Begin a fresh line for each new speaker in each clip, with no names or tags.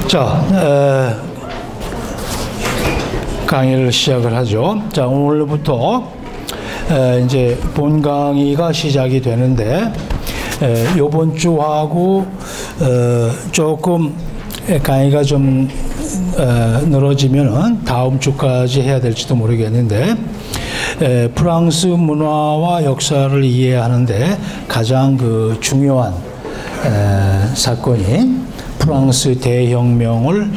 자, 강의를 시작을 하죠. 자, 오늘부터 이제 본 강의가 시작이 되는데, 요번 주하고 조금 강의가 좀 늘어지면은 다음 주까지 해야 될지도 모르겠는데, 프랑스 문화와 역사를 이해하는데 가장 그 중요한 사건이 프랑스 대혁명을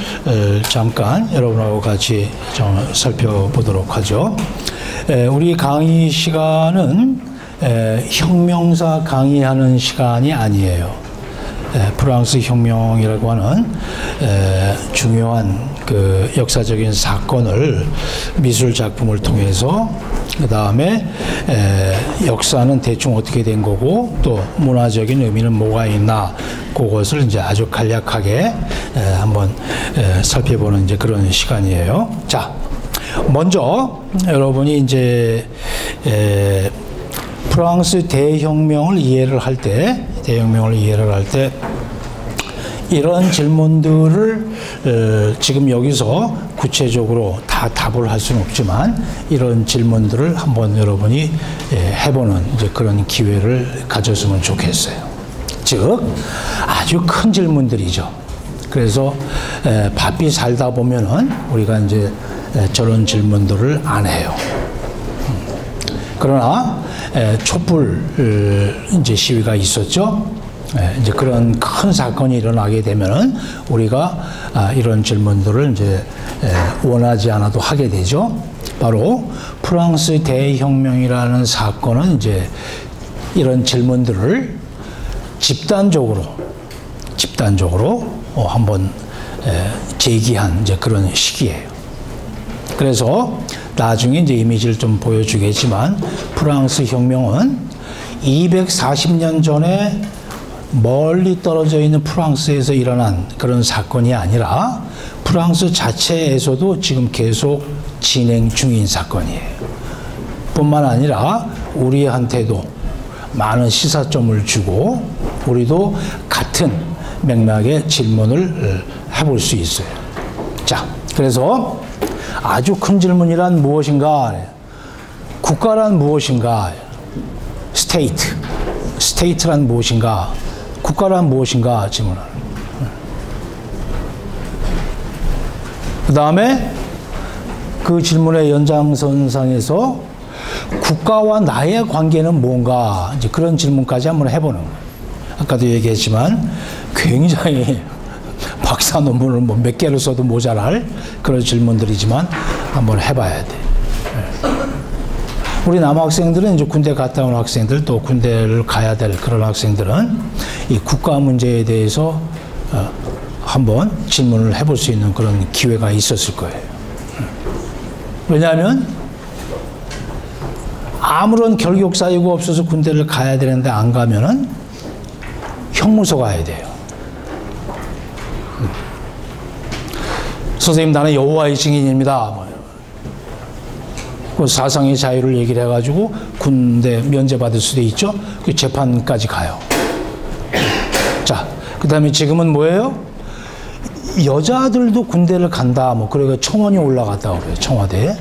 잠깐 여러분하고 같이 좀 살펴보도록 하죠. 우리 강의 시간은 혁명사 강의하는 시간이 아니에요. 프랑스 혁명이라고 하는 중요한 그 역사적인 사건을 미술 작품을 통해서, 그 다음에 역사는 대충 어떻게 된 거고 또 문화적인 의미는 뭐가 있나, 그것을 이제 아주 간략하게 한번 살펴보는 이제 그런 시간이에요. 자, 먼저 여러분이 이제 프랑스 대혁명을 이해를 할 때, 이런 질문들을 지금 여기서 구체적으로 다 답을 할 수는 없지만, 이런 질문들을 한번 여러분이 해보는 이제 그런 기회를 가졌으면 좋겠어요. 즉, 아주 큰 질문들이죠. 그래서 바삐 살다 보면은 우리가 이제 저런 질문들을 안 해요. 그러나 촛불 이제 시위가 있었죠. 이제 그런 큰 사건이 일어나게 되면은 우리가 이런 질문들을 이제 원하지 않아도 하게 되죠. 바로 프랑스 대혁명이라는 사건은 이제 이런 질문들을 집단적으로 한번 제기한 이제 그런 시기예요. 그래서 나중에 이제 이미지를 좀 보여주겠지만, 프랑스 혁명은 240년 전에 멀리 떨어져 있는 프랑스에서 일어난 그런 사건이 아니라 프랑스 자체에서도 지금 계속 진행 중인 사건이에요. 뿐만 아니라 우리한테도 많은 시사점을 주고, 우리도 같은 맥락의 질문을 해볼 수 있어요. 자, 그래서 아주 큰 질문이란 무엇인가? 국가란 무엇인가? 스테이트란 무엇인가? 국가란 무엇인가? 질문을. 그 다음에 그 질문의 연장선상에서 국가와 나의 관계는 뭔가? 이제 그런 질문까지 한번 해보는 거예요. 아까도 얘기했지만 굉장히 박사 논문을 뭐 몇 개를 써도 모자랄 그런 질문들이지만 한번 해봐야 돼. 우리 남학생들은 이제 군대 갔다 온 학생들, 또 군대를 가야 될 그런 학생들은 이 국가 문제에 대해서 한번 질문을 해볼 수 있는 그런 기회가 있었을 거예요. 왜냐하면 아무런 결격 사유가 없어서 군대를 가야 되는데 안 가면은 형무소 가야 돼요. 선생님, 나는 여호와의 증인입니다. 그 사상의 자유를 얘기를 해가지고 군대 면제받을 수도 있죠. 그 재판까지 가요. 자, 그 다음에 지금은 뭐예요? 여자들도 군대를 간다. 뭐, 그러니까 청원이 올라갔다 그래요. 청와대에.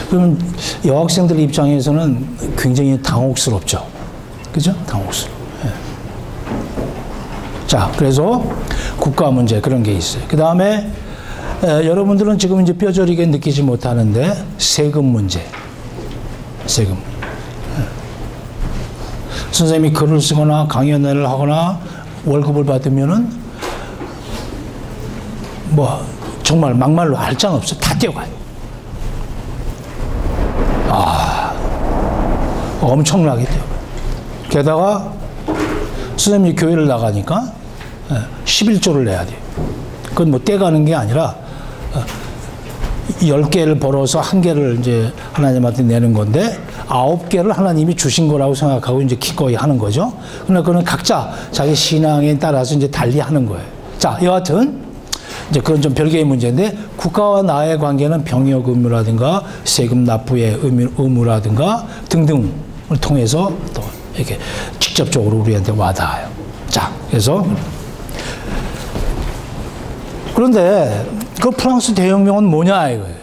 그러면 여학생들 입장에서는 굉장히 당혹스럽죠. 그죠? 당혹스러워. 자, 그래서 국가 문제 그런 게 있어요. 그 다음에 여러분들은 지금 이제 뼈저리게 느끼지 못하는데 세금 문제. 세금. 선생님이 글을 쓰거나 강연회를 하거나 월급을 받으면은 뭐 정말 막말로 알짱 없어. 다 뛰어가요. 엄청나게 뛰어가요. 게다가 선생님이 교회를 나가니까 11조를 내야 돼요. 그건 뭐 떼가는 게 아니라 10개를 벌어서 1개를 이제 하나님한테 내는 건데 9개를 하나님이 주신 거라고 생각하고 이제 기꺼이 하는 거죠. 그러나 그건 각자 자기 신앙에 따라서 이제 달리 하는 거예요. 자, 여하튼 이제 그건 좀 별개의 문제인데, 국가와 나의 관계는 병역 의무라든가 세금 납부의 의무라든가 등등을 통해서 또 이렇게 직접적으로 우리한테 와닿아요. 자, 그래서 그런데 그 프랑스 대혁명은 뭐냐 이거예요.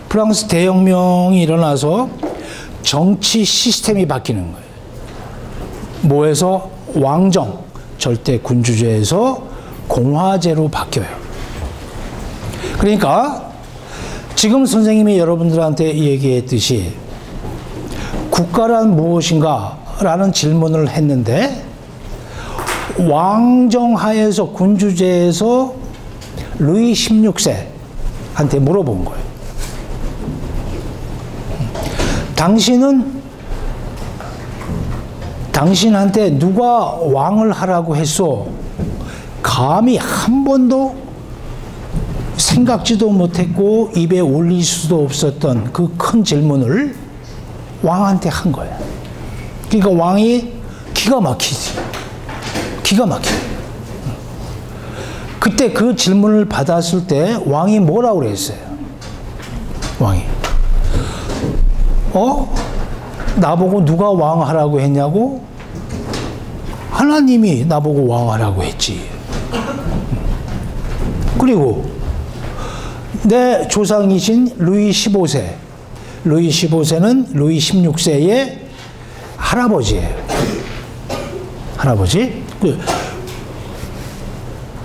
프랑스 대혁명이 일어나서 정치 시스템이 바뀌는 거예요. 뭐에서 왕정, 절대 군주제에서 공화제로 바뀌어요. 그러니까 지금 선생님이 여러분들한테 얘기했듯이 국가란 무엇인가 라는 질문을 했는데 왕정하에서 군주제에서 루이 16세한테 물어본 거예요. 당신한테 누가 왕을 하라고 했소? 감히 한 번도 생각지도 못했고 입에 올릴 수도 없었던 그 큰 질문을 왕한테 한 거예요. 그러니까 왕이 기가 막히지. 기가 막혀. 그때 그 질문을 받았을 때 왕이 뭐라고 그랬어요? 왕이 나보고 누가 왕하라고 했냐고? 하나님이 나보고 왕하라고 했지. 그리고 내 조상이신 루이 15세, 루이 15세는 루이 16세의 할아버지예요. 할아버지.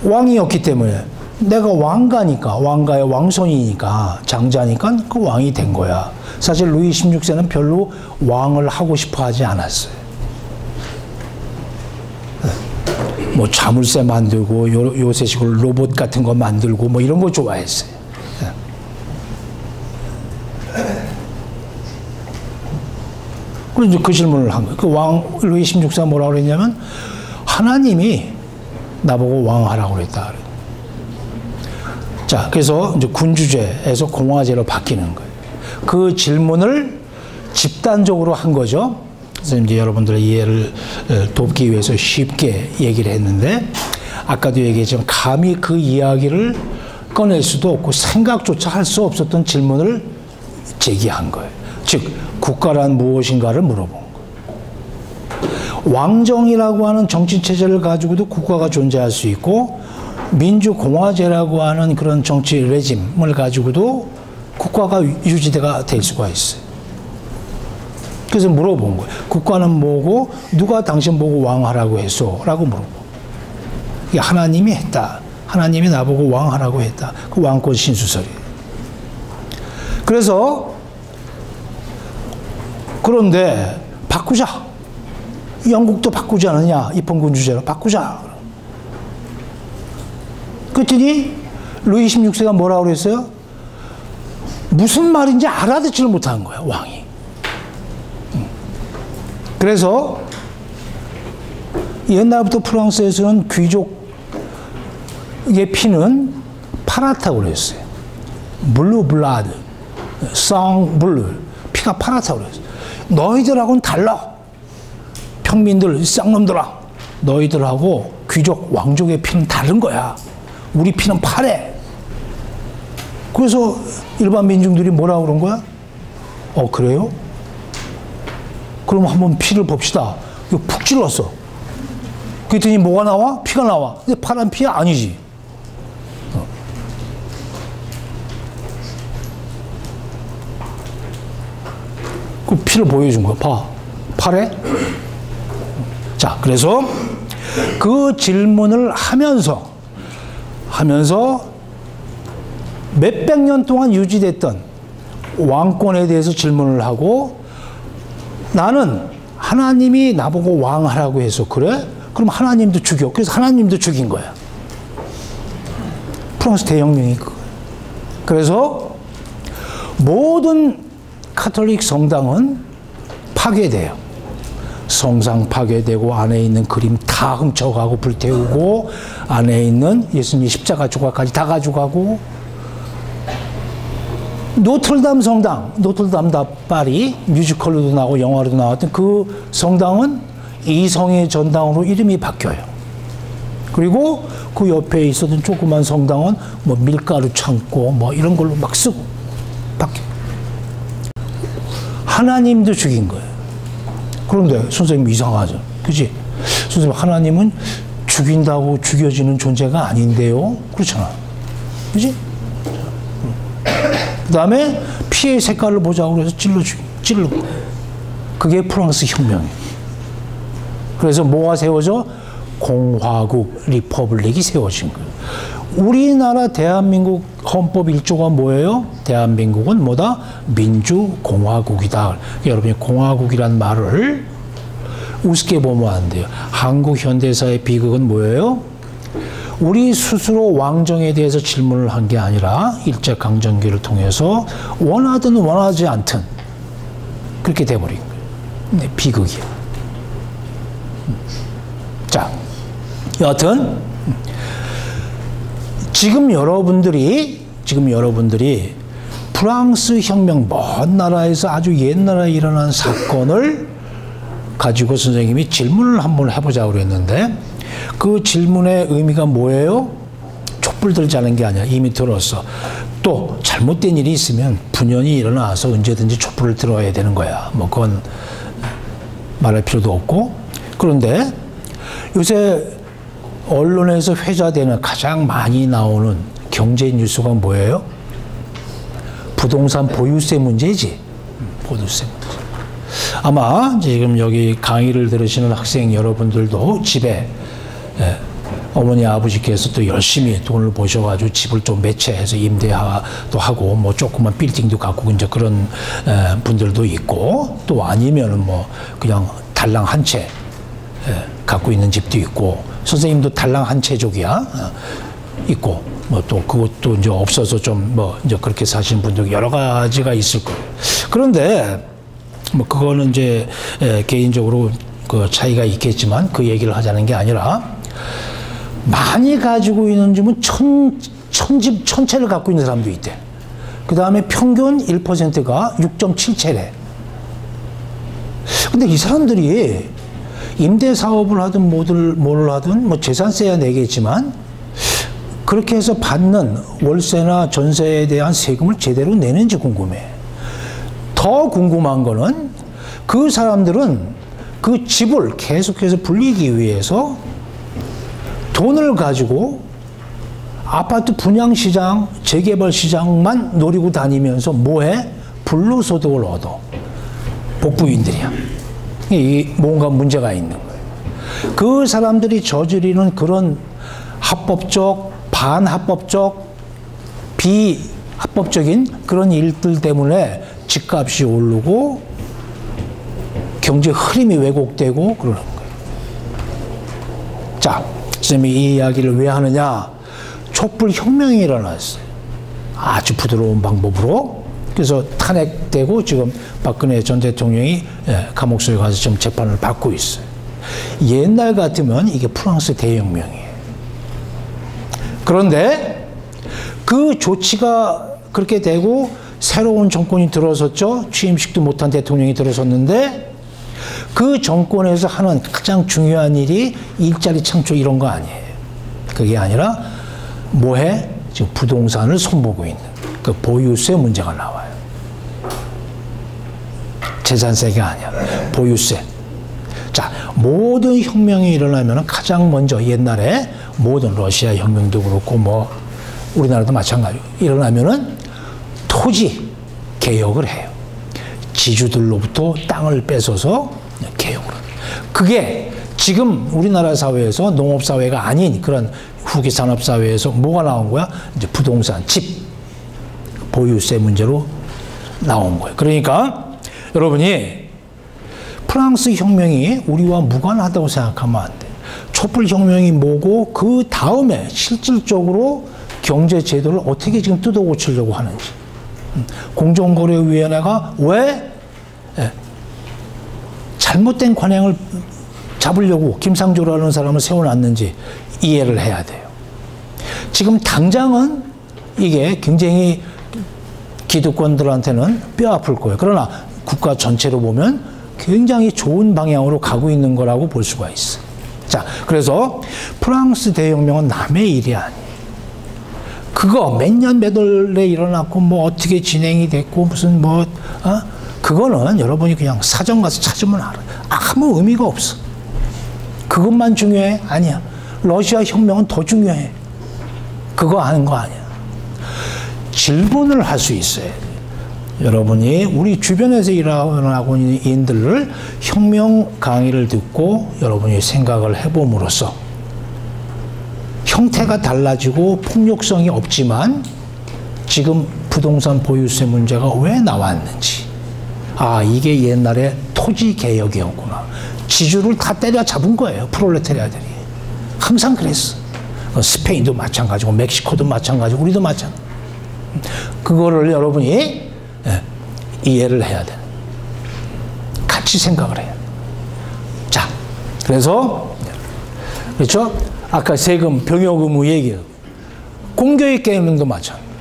왕이었기 때문에 내가 왕가니까, 왕가의 왕손이니까, 장자니까 그 왕이 된 거야. 사실 루이 16세는 별로 왕을 하고 싶어 하지 않았어요. 뭐 자물쇠 만들고 요새식으로 로봇 같은 거 만들고 뭐 이런 거 좋아했어요. 그래서 그 질문을 한 거예요. 그 왕 루이 16세가 뭐라고 그랬냐면 하나님이 나보고 왕하라고 그랬다. 자, 그래서 이제 군주제에서 공화제로 바뀌는 거예요. 그 질문을 집단적으로 한 거죠. 그래서 이제 여러분들의 이해를 돕기 위해서 쉽게 얘기를 했는데, 아까도 얘기했지만 감히 그 이야기를 꺼낼 수도 없고 생각조차 할 수 없었던 질문을 제기한 거예요. 즉, 국가란 무엇인가를 물어본 거예요. 왕정이라고 하는 정치체제를 가지고도 국가가 존재할 수 있고, 민주공화제라고 하는 그런 정치 레짐을 가지고도 국가가 유지가 될 수가 있어요. 그래서 물어본 거예요. 국가는 뭐고 누가 당신 보고 왕하라고 했소? 라고 물어보고. 이게 하나님이 했다. 하나님이 나보고 왕하라고 했다. 그 왕권 신수설이에요. 그래서 그런데 바꾸자. 영국도 바꾸지 않느냐. 입헌군 주제로 바꾸자. 그랬더니 루이 16세가 뭐라고 그랬어요? 무슨 말인지 알아듣지를 못한 거야, 왕이. 그래서 옛날부터 프랑스에서는 귀족의 피는 파랗다고 그랬어요. 블루 블라드, 상 블루, 피가 파랗다고 그랬어요. 너희들하고는 달라. 평민들, 쌍놈들아. 너희들하고 귀족, 왕족의 피는 다른 거야. 우리 피는 파래. 그래서 일반 민중들이 뭐라고 그런 거야? 그래요? 그럼 한번 피를 봅시다. 이거 푹 찔렀어. 그랬더니 뭐가 나와? 피가 나와. 근데 파란 피야? 아니지. 그 피를 보여준 거야. 봐. 파래? 자, 그래서 그 질문을 하면서 몇백 년 동안 유지됐던 왕권에 대해서 질문을 하고, 나는 하나님이 나보고 왕하라고 해서 그래? 그럼 하나님도 죽여. 그래서 하나님도 죽인 거야. 프랑스 대혁명이 그거야. 그래서 모든 카톨릭 성당은 파괴돼요. 성상 파괴되고 안에 있는 그림 다 훔쳐가고 불태우고 안에 있는 예수님의 십자가 조각까지 다 가져가고, 노틀담 성당, 노틀담 다 파리 뮤지컬로도 나오고 영화로도 나왔던 그 성당은 이성의 전당으로 이름이 바뀌어요. 그리고 그 옆에 있었던 조그만 성당은 뭐 밀가루 창고 뭐 이런 걸로 막 쓰고 바뀌어요. 하나님도 죽인 거예요. 그런데 선생님 이상하죠. 그치? 선생님, 하나님은 죽인다고 죽여지는 존재가 아닌데요? 그렇잖아. 그지? 그 다음에 피의 색깔을 보자고 그래서 찔러. 그게 프랑스 혁명이에요. 그래서 뭐가 세워져? 공화국, 리퍼블릭이 세워진 거예요. 우리나라 대한민국 헌법 1조가 뭐예요? 대한민국은 뭐다? 민주공화국이다. 여러분이 공화국이란 말을 우습게 보면 안 돼요. 한국 현대사의 비극은 뭐예요? 우리 스스로 왕정에 대해서 질문을 한 게 아니라 일제강점기를 통해서 원하든 원하지 않든 그렇게 돼버린 거예요. 네, 비극이야. 자, 여하튼 지금 여러분들이 프랑스 혁명, 먼 나라에서 아주 옛날에 일어난 사건을 가지고 선생님이 질문을 한번 해보자고 그랬는데, 그 질문의 의미가 뭐예요? 촛불 들자는 게 아니야. 이미 들었어. 또 잘못된 일이 있으면 분연히 일어나서 언제든지 촛불을 들어야 되는 거야. 뭐 그건 말할 필요도 없고. 그런데 요새 언론에서 회자되는 가장 많이 나오는 경제 뉴스가 뭐예요? 부동산 보유세 문제지. 보유세 문제. 아마 지금 여기 강의를 들으시는 학생 여러분들도 집에 어머니 아버지께서 또 열심히 돈을 버셔가지고 집을 좀 매체해서 임대도 하고 뭐 조그만 빌딩도 갖고 이제 그런 분들도 있고, 또 아니면은 뭐 그냥 달랑 한 채 갖고 있는 집도 있고, 선생님도 달랑 한 채족이야 있고, 뭐 또 그것도 이제 없어서 좀 뭐 이제 그렇게 사시는 분들 여러 가지가 있을 거예요. 그런데 뭐 그거는 이제 개인적으로 그 차이가 있겠지만 그 얘기를 하자는 게 아니라, 많이 가지고 있는 집은 천 채를 갖고 있는 사람도 있대. 그 다음에 평균 1%가 6.7채래. 근데 이 사람들이 임대 사업을 하든 뭘 하든 뭐 재산세야 내겠지만, 그렇게 해서 받는 월세나 전세에 대한 세금을 제대로 내는지 궁금해. 더 궁금한 거는 그 사람들은 그 집을 계속해서 불리기 위해서 돈을 가지고 아파트 분양시장, 재개발시장만 노리고 다니면서 뭐해? 불로소득을 얻어. 복부인들이야. 뭔가 문제가 있는 거예요. 그 사람들이 저지르는 그런 합법적, 반합법적, 비합법적인 그런 일들 때문에 집값이 오르고 경제 흐름이 왜곡되고 그러는 거예요. 자, 선생님이 이 이야기를 왜 하느냐? 촛불 혁명이 일어났어요. 아주 부드러운 방법으로. 그래서 탄핵되고 지금 박근혜 전 대통령이 감옥소에 가서 지금 재판을 받고 있어요. 옛날 같으면 이게 프랑스 대혁명이에요. 그런데 그 조치가 그렇게 되고 새로운 정권이 들어섰죠. 취임식도 못한 대통령이 들어섰는데, 그 정권에서 하는 가장 중요한 일이 일자리 창출 이런 거 아니에요. 그게 아니라 뭐해? 지금 부동산을 손보고 있는 그 보유세 문제가 나와요. 재산세가 아니야. 보유세. 자, 모든 혁명이 일어나면 가장 먼저 옛날에 모든 러시아 혁명도 그렇고 뭐 우리나라도 마찬가지고 일어나면은 토지 개혁을 해요. 지주들로부터 땅을 뺏어서 개혁을 해요. 그게 지금 우리나라 사회에서 농업사회가 아닌 그런 후기산업사회에서 뭐가 나온 거야? 이제 부동산, 집, 보유세 문제로 나온 거예요. 그러니까 여러분이 프랑스 혁명이 우리와 무관하다고 생각하면 안 돼. 촛불혁명이 뭐고 그 다음에 실질적으로 경제제도를 어떻게 지금 뜯어고치려고 하는지. 공정거래위원회가 왜 잘못된 관행을 잡으려고 김상조라는 사람을 세워놨는지 이해를 해야 돼요. 지금 당장은 이게 굉장히 기득권들한테는 뼈 아플 거예요. 그러나 국가 전체로 보면 굉장히 좋은 방향으로 가고 있는 거라고 볼 수가 있어. 자, 그래서 프랑스 대혁명은 남의 일이 아니에요. 그거 몇 년 몇 월에 일어났고 뭐 어떻게 진행이 됐고 무슨 뭐 그거는 여러분이 그냥 사전 가서 찾으면 알아. 아무 의미가 없어. 그것만 중요해? 아니야. 러시아 혁명은 더 중요해. 그거 아는 거 아니야. 질문을 할 수 있어요. 여러분이 우리 주변에서 일어나고 있는 인들을 혁명 강의를 듣고 여러분이 생각을 해봄으로써 형태가 달라지고 폭력성이 없지만 지금 부동산 보유세 문제가 왜 나왔는지, 아, 이게 옛날에 토지 개혁이었구나. 지주를 다 때려잡은 거예요, 프롤레타리아들이. 항상 그랬어. 스페인도 마찬가지고 멕시코도 마찬가지고 우리도 마찬가지고. 그거를 여러분이 이해를 해야 돼. 같이 생각을 해야 돼. 자, 그래서 그렇죠? 아까 세금, 병역 의무 얘기예요. 공교육 개념도 마찬가지고.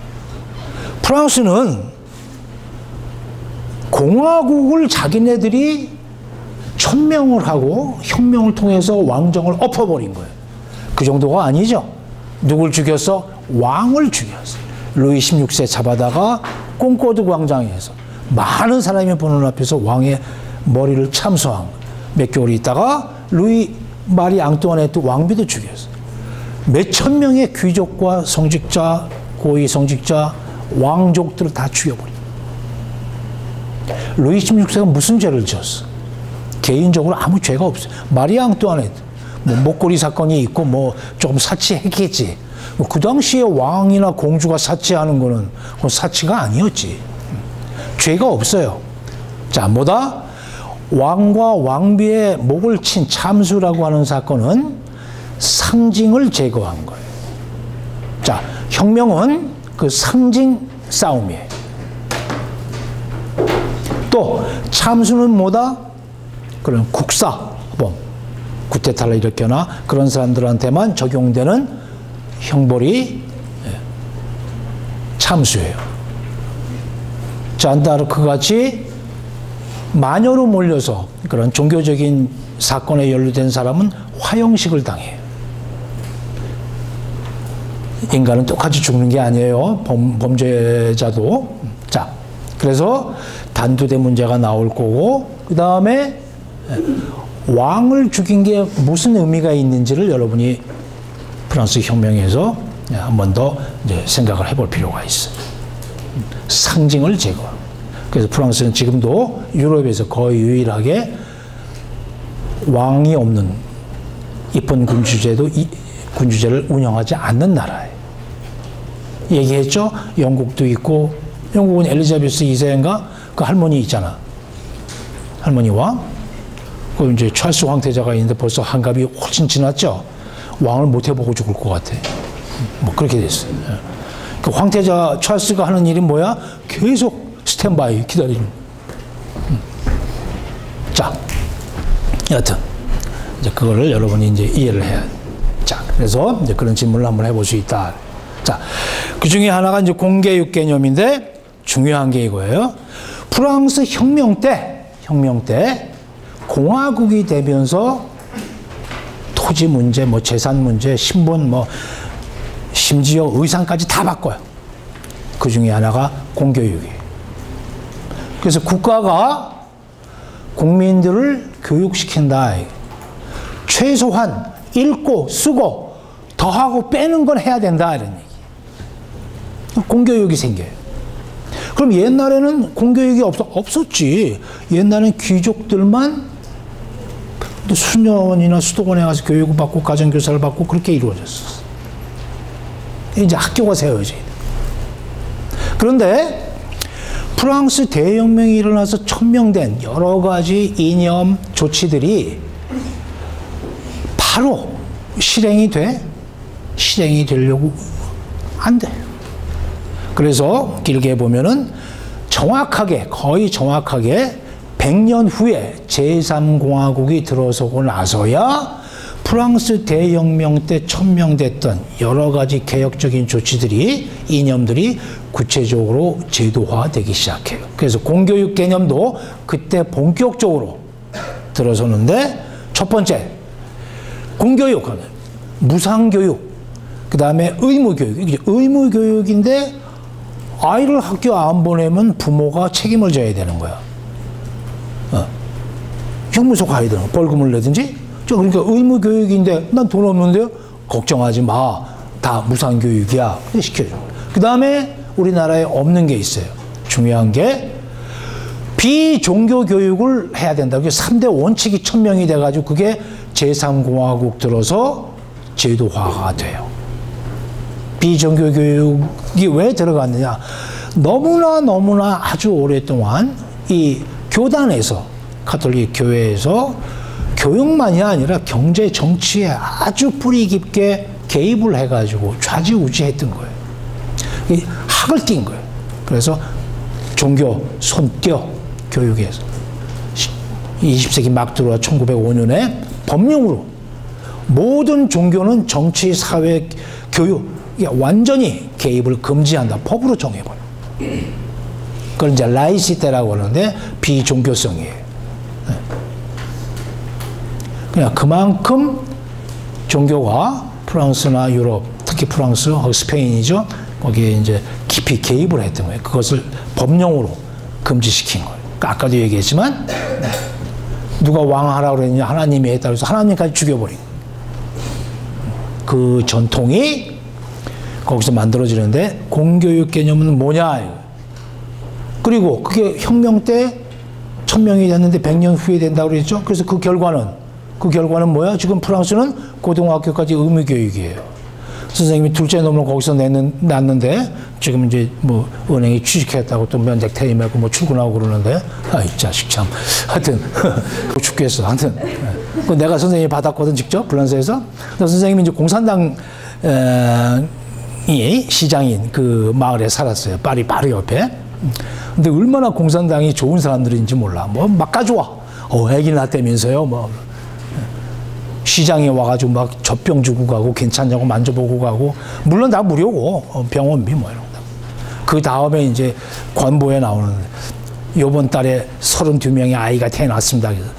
프랑스는 공화국을 자기네들이 천명을 하고 혁명을 통해서 왕정을 엎어버린 거예요. 그 정도가 아니죠. 누굴 죽였어? 왕을 죽였어. 루이 16세 잡아다가 꽁코드 광장에서 많은 사람이 보는 앞에서 왕의 머리를 참수한 거예요. 몇 개월 있다가 루이 마리 앙뚜아네트 왕비도 죽였어. 몇천 명의 귀족과 성직자, 고위 성직자, 왕족들을 다 죽여버린 거예요. 루이 16세가 무슨 죄를 지었어? 개인적으로 아무 죄가 없어요. 마리 앙뚜아네트 뭐 목걸이 사건이 있고 뭐 조금 사치했겠지. 그 당시에 왕이나 공주가 사치하는 거는 그건 사치가 아니었지. 죄가 없어요. 자, 뭐다? 왕과 왕비의 목을 친 참수라고 하는 사건은 상징을 제거한 거예요. 자, 혁명은 그 상징 싸움이에요. 또 참수는 뭐다? 그런 국사범, 쿠데타를 일으켜나 그런 사람들한테만 적용되는 형벌이 참수예요. 잔다르크 같이 마녀로 몰려서 그런 종교적인 사건에 연루된 사람은 화형식을 당해요. 인간은 똑같이 죽는 게 아니에요. 범죄자도. 자, 그래서 단두대 문제가 나올 거고, 그 다음에 왕을 죽인 게 무슨 의미가 있는지를 여러분이 프랑스 혁명에서 한 번 더 생각을 해볼 필요가 있어요. 상징을 제거하고. 그래서 프랑스는 지금도 유럽에서 거의 유일하게 왕이 없는 입헌 군주제를 운영하지 않는 나라예요. 얘기했죠? 영국도 있고, 영국은 엘리자베스 2세인가? 그 할머니 있잖아. 할머니 왕? 그 이제 찰스 황태자가 있는데 벌써 한갑이 훨씬 지났죠? 왕을 못 해보고 죽을 것 같아. 뭐 그렇게 됐어요. 그 황태자 찰스가 하는 일이 뭐야? 계속 스탠바이 기다리는. 자, 여하튼 이제 그거를 여러분이 이제 이해를 해야 돼. 자, 그래서 이제 그런 질문을 한번 해볼 수 있다. 자, 그 중에 하나가 이제 공개육 개념인데 중요한 게 이거예요. 프랑스 혁명 때 공화국이 되면서 토지 문제, 뭐 재산 문제, 신분, 뭐 심지어 의상까지 다 바꿔요. 그 중에 하나가 공교육이에요. 그래서 국가가 국민들을 교육시킨다. 최소한 읽고 쓰고 더하고 빼는 건 해야 된다. 이런 얘기. 공교육이 생겨요. 그럼 옛날에는 공교육이 없었지. 옛날에는 귀족들만 수녀원이나 수도원에 가서 교육을 받고 가정교사를 받고 그렇게 이루어졌었어. 이제 학교가 세워져야 돼. 그런데 프랑스 대혁명이 일어나서 천명된 여러 가지 이념 조치들이 바로 실행이 돼? 실행이 되려고 안 돼. 그래서 길게 보면은 정확하게, 거의 정확하게 100년 후에 제3공화국이 들어서고 나서야 프랑스 대혁명 때 천명됐던 여러 가지 개혁적인 조치들이, 이념들이 구체적으로 제도화되기 시작해요. 그래서 공교육 개념도 그때 본격적으로 들어서는데, 첫 번째, 공교육, 무상교육, 그 다음에 의무교육. 의무교육인데 아이를 학교 안 보내면 부모가 책임을 져야 되는 거야. 형무소 가야 되는 거야. 벌금을 내든지. 그러니까 의무교육인데 난 돈 없는데요? 걱정하지 마. 다 무상교육이야. 시켜줘. 그 다음에 우리나라에 없는 게 있어요. 중요한 게 비종교 교육을 해야 된다. 그게 3대 원칙이 천명이 돼가지고 그게 제3공화국 들어서 제도화가 돼요. 비종교 교육이 왜 들어갔느냐. 너무나 아주 오랫동안 이 교단에서, 가톨릭 교회에서 교육만이 아니라 경제, 정치에 아주 뿌리 깊게 개입을 해가지고 좌지우지했던 거예요. 학을 띈 거예요. 그래서 종교 손띄어 교육에서 20세기 막 들어와 1905년에 법령으로 모든 종교는 정치, 사회, 교육 완전히 개입을 금지한다. 법으로 정해버려. 그걸 이제 라이시테라고 하는데 비종교성이에요. 그냥 그만큼 종교가 프랑스나 유럽, 특히 프랑스, 스페인이죠. 거기에 이제 깊이 개입을 했던 거예요. 그것을 법령으로 금지시킨 거예요. 그러니까 아까도 얘기했지만 누가 왕하라고 그랬냐, 하나님이 했다고 해서 하나님까지 죽여버린 거예요. 그 전통이 거기서 만들어지는데 공교육 개념은 뭐냐. 그리고 그게 혁명 때 1000명이 됐는데 100년 후에 된다고 그랬죠. 그래서 그 결과는 뭐야? 지금 프랑스는 고등학교까지 의무교육이에요. 선생님이 둘째 놈을 거기서 낳는데 지금 이제 뭐 은행에 취직했다고 또 면접 퇴임하고 뭐 출근하고 그러는데 아, 이 자식 참. 하여튼 죽겠어. 하여튼 내가 선생님이 받았거든 직접 프랑스에서. 선생님이 이제 공산당 이 시장인 그 마을에 살았어요. 파리 바로 옆에. 근데 얼마나 공산당이 좋은 사람들인지 몰라. 뭐 막 가져와. 애기 낳았다면서요. 뭐 시장에 와가지고 막 젖병 주고 가고 괜찮냐고 만져보고 가고. 물론 다 무료고 병원비 뭐 이런 거. 그 다음에 이제 관보에 나오는 요번 달에 32명의 아이가 태어났습니다. 그래서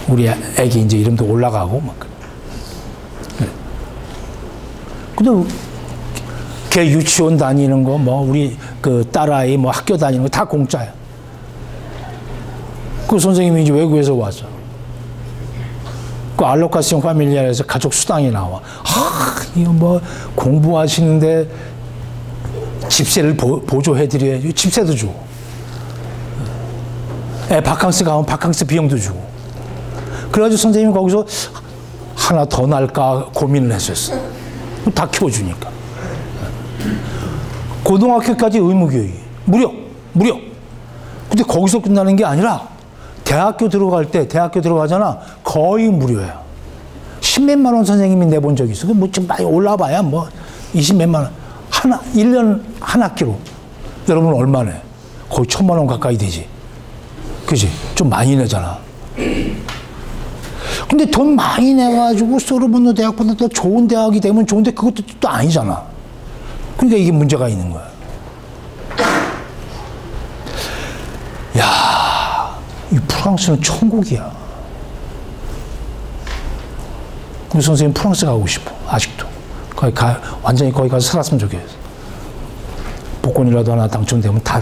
우리 애기 이제 이름도 올라가고 막. 근데 걔 유치원 다니는 거, 뭐 우리 그 딸아이 뭐 학교 다니는 거 다 공짜야. 그 선생님이 이제 외국에서 왔어. 그 알로카시온 파밀리아에서 가족 수당이 나와. 이거 뭐 공부하시는데 집세를 보조해드려야지. 집세도 주고. 애 바캉스 가면 바캉스 비용도 주고. 그래가지고 선생님이 거기서 하나 더 날까 고민을 했었어. 다 키워주니까. 고등학교까지 의무교육. 무료. 근데 거기서 끝나는 게 아니라 대학교 들어가잖아. 거의 무료야. 10몇만 원 선생님이 내본 적이 있어. 뭐 좀 많이 올라봐야 뭐 20몇만 원. 1년 한 학기로. 여러분 얼마네? 거의 1000만 원 가까이 되지. 그지? 좀 많이 내잖아. 근데 돈 많이 내가지고 소르본노 대학보다 더 좋은 대학이 되면 좋은데 그것도 또 아니잖아. 그러니까 이게 문제가 있는 거야. 야, 이 프랑스는 천국이야. 우리 선생님 프랑스 가고 싶어. 아직도. 완전히 거기 가서 살았으면 좋겠어. 복권이라도 하나 당첨되면 다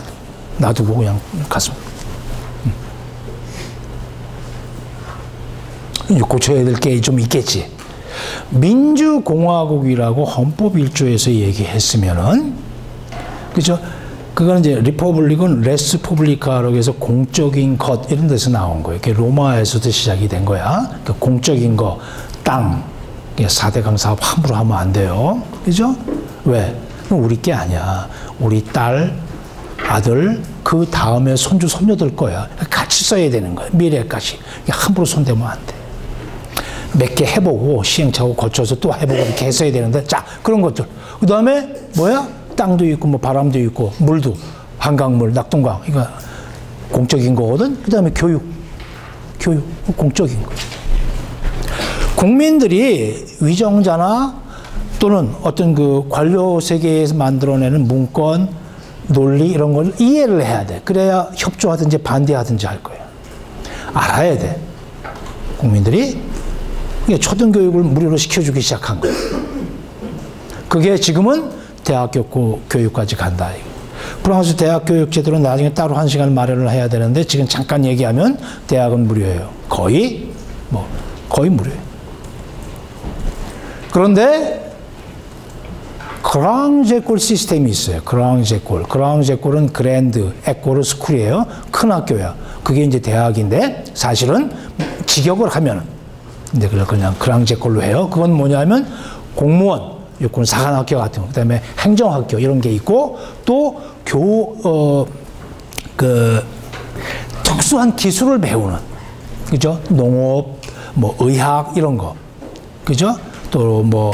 놔두고 그냥 갔으면. 이제 고쳐야 될 게 좀 있겠지. 민주공화국이라고 헌법 1조에서 얘기했으면은, 그죠? 그거는 이제 리퍼블릭은 레스 포블리카라고 해서 공적인 것 이런 데서 나온 거예요. 그게 로마에서도 시작이 된 거야. 그러니까 공적인 거, 땅, 4대강 사업 함부로 하면 안 돼요. 그죠? 왜? 우리 게 아니야. 우리 딸, 아들, 그 다음에 손주, 손녀들 거야. 같이 써야 되는 거야. 미래까지. 함부로 손대면 안 돼. 몇 개 해보고 시행착오 거쳐서 또 해보고 이렇게 했어야 되는데, 자, 그런 것들. 그 다음에 뭐야? 땅도 있고 뭐 바람도 있고 물도, 한강물, 낙동강, 이거 공적인 거거든. 그 다음에 교육 공적인 거. 국민들이 위정자나 또는 어떤 그 관료 세계에서 만들어내는 문건, 논리 이런 걸 이해를 해야 돼. 그래야 협조하든지 반대하든지 할 거야. 알아야 돼. 국민들이 초등교육을 무료로 시켜주기 시작한 거예요. 그게 지금은 대학교 교육까지 간다. 프랑스 대학 교육 제도는 나중에 따로 1시간 마련을 해야 되는데 지금 잠깐 얘기하면 대학은 무료예요. 거의 무료예요. 그런데 그랑제골 시스템이 있어요. 그랑제골. 그랑제골은 그랜드, 에꼬르 스쿨이에요. 큰 학교야. 그게 이제 대학인데 사실은 직역을 하면은 근데 그냥 그랑제골로 해요. 그건 뭐냐면 공무원, 육군 사관학교 같은 거, 그다음에 행정학교 이런 게 있고 또 특수한 기술을 배우는, 그죠? 농업, 뭐 의학 이런 거, 그죠? 또 뭐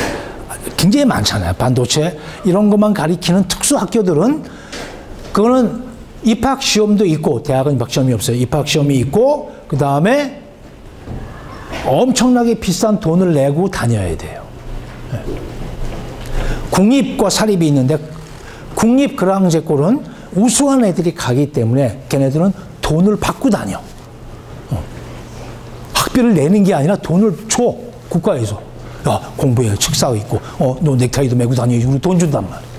굉장히 많잖아요. 반도체 이런 것만 가리키는 특수 학교들은 그거는 입학 시험도 있고 대학은 입학 시험이 없어요. 입학 시험이 있고 그 다음에 엄청나게 비싼 돈을 내고 다녀야 돼요. 국립과 사립이 있는데 국립 그랑제골은 우수한 애들이 가기 때문에 걔네들은 돈을 받고 다녀. 학비를 내는 게 아니라 돈을 줘. 국가에서. 야, 공부해. 식사 있고. 너 넥타이도 메고 다녀. 이거 돈 준단 말이야.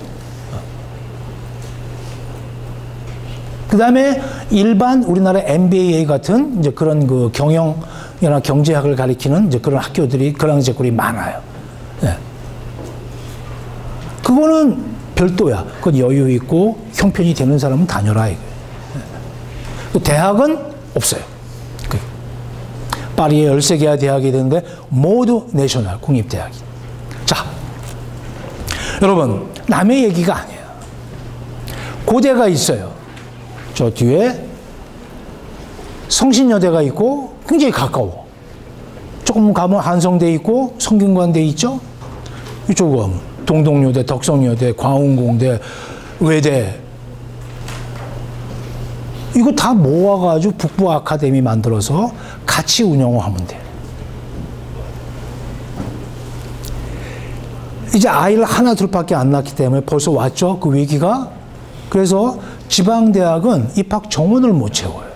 그 다음에 일반 우리나라 MBA 같은 이제 그런 그 경영이나 경제학을 가리키는 이제 그런 학교들이 그랑제골이 많아요. 네. 그거는 별도야. 그건 여유 있고 형편이 되는 사람은 다녀라 이거예요. 네. 대학은 없어요. 파리에 13개의 대학이 되는데 모두 내셔널 국립대학이. 자, 여러분 남의 얘기가 아니에요. 고대가 있어요. 저 뒤에 성신여대가 있고 굉장히 가까워. 조금 가면 한성대 있고 성균관대 있죠. 이쪽으로 가면 동덕여대, 덕성여대, 광운공대, 외대 이거 다 모아가지고 북부 아카데미 만들어서 같이 운영하면 돼요. 이제 아이를 하나 둘밖에 안 낳기 때문에 벌써 왔죠. 그 위기가. 그래서 지방대학은 입학 정원을 못 채워요.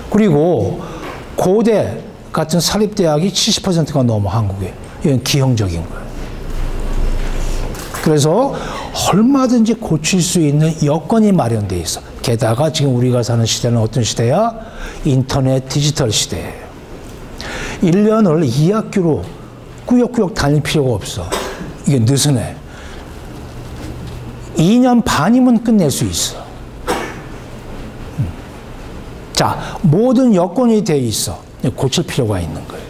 그리고 고대 같은 사립대학이 70%가 넘어 한국에. 이건 기형적인 거예요. 그래서 얼마든지 고칠 수 있는 여건이 마련되어 있어. 게다가 지금 우리가 사는 시대는 어떤 시대야? 인터넷 디지털 시대예요. 1년을 2학기로 꾸역꾸역 다닐 필요가 없어. 이게 느슨해. 2년 반이면 끝낼 수 있어. 자, 모든 여건이 돼 있어. 고칠 필요가 있는 거예요.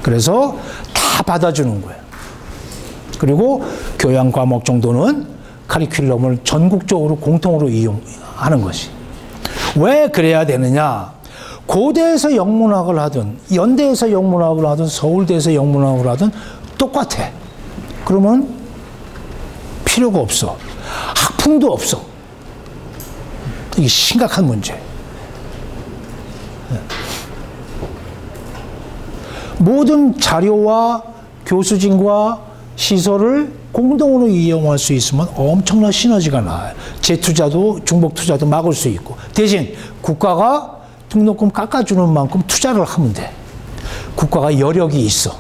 그래서 다 받아주는 거예요. 그리고 교양 과목 정도는 커리큘럼을 전국적으로 공통으로 이용하는 것이. 왜 그래야 되느냐? 고대에서 영문학을 하든 연대에서 영문학을 하든 서울대에서 영문학을 하든 똑같아. 그러면 필요가 없어. 학풍도 없어. 이게 심각한 문제. 모든 자료와 교수진과 시설을 공동으로 이용할 수 있으면 엄청난 시너지가 나와요. 재투자도 중복 투자도 막을 수 있고 대신 국가가 등록금 깎아주는 만큼 투자를 하면 돼. 국가가 여력이 있어.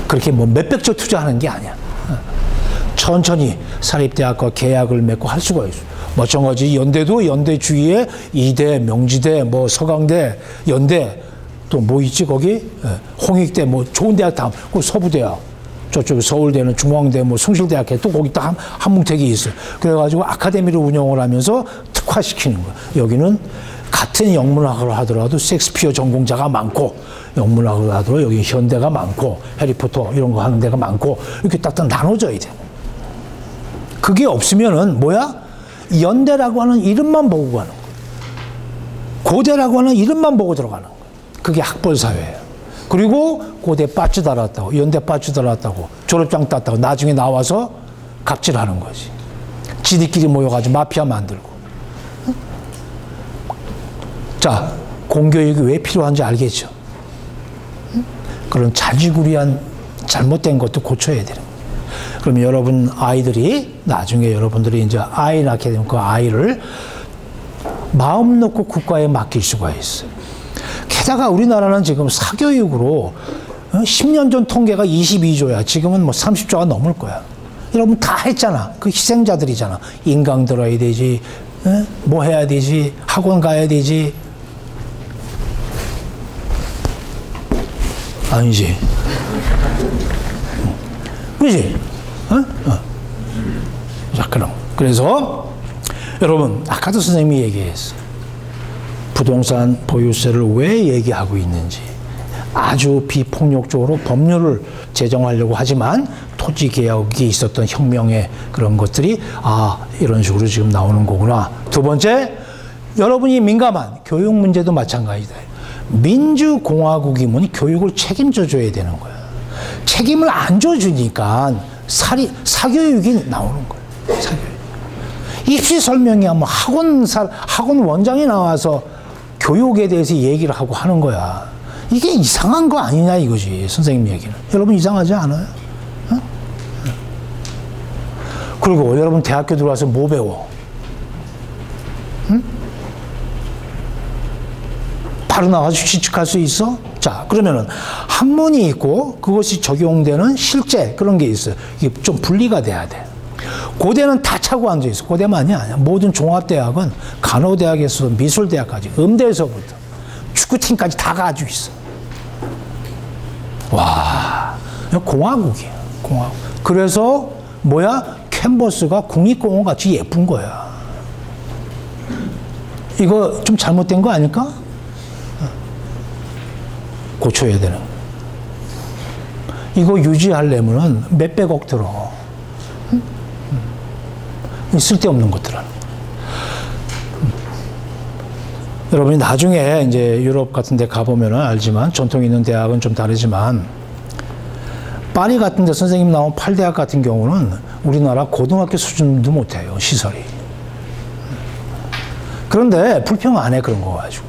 그렇게 뭐 몇백조 투자하는 게 아니야. 천천히 사립대학과 계약을 맺고 할 수가 있어. 마찬가지 연대도 연대 주위에 이대, 명지대, 뭐 서강대, 연대 또 뭐 있지 거기? 홍익대 뭐 좋은 대학 다 그 서부대학 저쪽에 서울대는 중앙대 뭐 숭실대학에 또 거기 딱 한뭉택이 있어요. 그래가지고 아카데미를 운영을 하면서 특화시키는 거야. 여기는 같은 영문학을 하더라도 셰익스피어 전공자가 많고 영문학을 하더라도 여기 현대가 많고 해리포터 이런 거 하는 데가 많고 이렇게 딱딱 나눠져야 돼. 그게 없으면은 뭐야? 연대라고 하는 이름만 보고 가는 거야. 고대라고 하는 이름만 보고 들어가는 거야. 그게 학벌사회예요. 그리고 고대 빠쭈 달았다고, 연대 빠쭈 달았다고, 졸업장 땄다고 나중에 나와서 갑질하는 거지. 지들끼리 모여가지고 마피아 만들고. 자, 공교육이 왜 필요한지 알겠죠? 그런 자지구리한 잘못된 것도 고쳐야 되는 거예요. 그럼 여러분 아이들이 나중에 여러분들이 이제 아이 낳게 되면 그 아이를 마음 놓고 국가에 맡길 수가 있어요. 게다가 우리나라는 지금 사교육으로 10년 전 통계가 22조야. 지금은 뭐 30조가 넘을 거야. 여러분 다 했잖아. 그 희생자들이잖아. 인강 들어야 되지. 뭐 해야 되지. 학원 가야 되지. 아니지. 그지? 자, 그래서 여러분, 아까도 선생님이 얘기했어요. 부동산 보유세를 왜 얘기하고 있는지. 아주 비폭력적으로 법률을 제정하려고 하지만 토지 개혁이 있었던 혁명의 그런 것들이 이런 식으로 지금 나오는 거구나. 두 번째, 여러분이 민감한 교육 문제도 마찬가지다. 민주공화국이면 교육을 책임져 줘야 되는 거야. 책임을 안 줘주니까 사교육이 나오는 거예요. 사교육. 입시 설명이야 뭐 학원 원장이 나와서 교육에 대해서 얘기를 하고 하는 거야. 이게 이상한 거 아니냐 이거지, 선생님 얘기는. 여러분 이상하지 않아요? 어? 그리고 여러분 대학교 들어와서 뭐 배워? 응? 바로 나와서 취직할 수 있어? 자, 그러면은 학문이 있고 그것이 적용되는 실제 그런 게 있어요. 이게 좀 분리가 돼야 돼. 고대는 다 차고 앉아 있어. 고대만이 아니야. 모든 종합대학은 간호대학에서 미술대학까지, 음대에서부터 축구팀까지 다 가지고 있어. 와, 공화국이야. 공화국. 그래서 뭐야? 캔버스가 국립공원 같이 예쁜 거야. 이거 좀 잘못된 거 아닐까? 고쳐야 되는 거야. 이거 유지하려면 몇백억 들어. 쓸데없는 것들은. 여러분이 나중에 이제 유럽 같은 데 가보면 알지만, 전통 있는 대학은 좀 다르지만, 파리 같은 데 선생님 나온 8대학 같은 경우는 우리나라 고등학교 수준도 못해요, 시설이. 그런데 불평 안 해, 그런 거 가지고.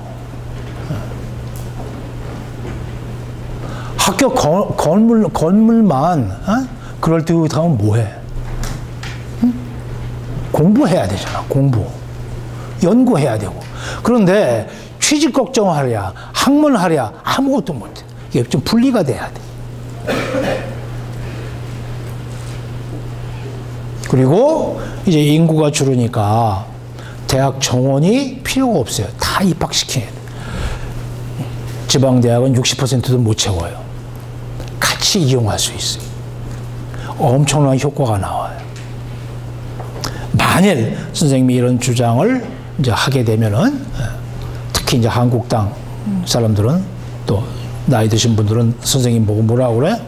학교 건물만, 그럴듯하면 뭐해? 공부해야 되잖아, 공부. 연구해야 되고. 그런데 취직 걱정하랴, 학문하랴, 아무것도 못해. 이게 좀 분리가 돼야 돼. 그리고 이제 인구가 줄으니까 대학 정원이 필요가 없어요. 다 입학시켜야 돼. 지방대학은 60%도 못 채워요. 같이 이용할 수 있어요. 엄청난 효과가 나와요. 만일 선생님이 이런 주장을 이제 하게 되면은, 특히 이제 한국당 사람들은, 또 나이 드신 분들은 선생님 보고 뭐라고 그래?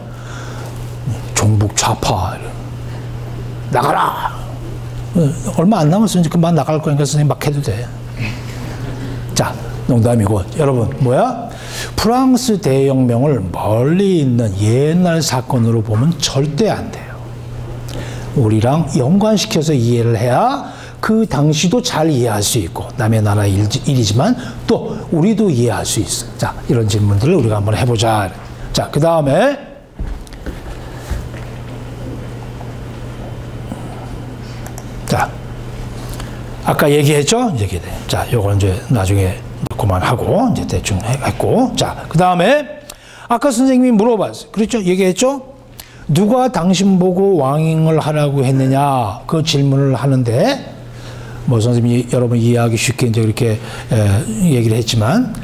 종북 좌파. 나가라! 얼마 안 남았어. 이제 금방 나갈 거니까 선생님 막 해도 돼. 자, 농담이고. 여러분, 뭐야? 프랑스 대혁명을 멀리 있는 옛날 사건으로 보면 절대 안 돼요. 우리랑 연관시켜서 이해를 해야 그 당시도 잘 이해할 수 있고, 남의 나라 일이지만 또 우리도 이해할 수 있어. 자, 이런 질문들을 우리가 한번 해보자. 자, 그 다음에 자, 아까 얘기했죠? 얘기돼. 자, 요건 이제 나중에 그만하고 이제 대충 했고. 자, 그 다음에 아까 선생님이 물어봤어요. 그렇죠? 얘기했죠? 누가 당신 보고 왕임을 하라고 했느냐, 그 질문을 하는데, 뭐 선생님이 여러분 이해하기 쉽게 이제 그렇게 얘기를 했지만,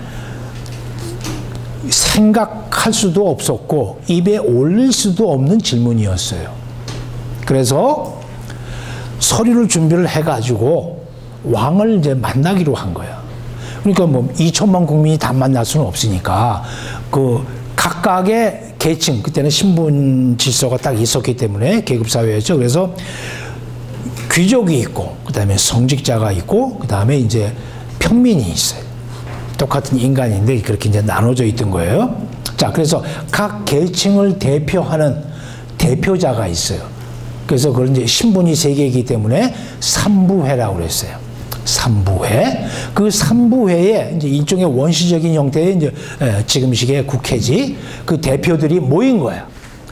생각할 수도 없었고 입에 올릴 수도 없는 질문이었어요. 그래서 서류를 준비를 해가지고 왕을 이제 만나기로 한 거야. 그러니까 뭐 2천만 국민이 다 만날 수는 없으니까 그 각각의 계층, 그때는 신분 질서가 딱 있었기 때문에 계급사회였죠. 그래서 귀족이 있고, 그 다음에 성직자가 있고, 그 다음에 이제 평민이 있어요. 똑같은 인간인데 그렇게 이제 나눠져 있던 거예요. 자, 그래서 각 계층을 대표하는 대표자가 있어요. 그래서 그런 이제 신분이 세 개이기 때문에 삼부회라고 그랬어요. 삼부회. 그 삼부회에 이제 일종의 원시적인 형태의 이제 지금식의 국회지, 그 대표들이 모인 거야.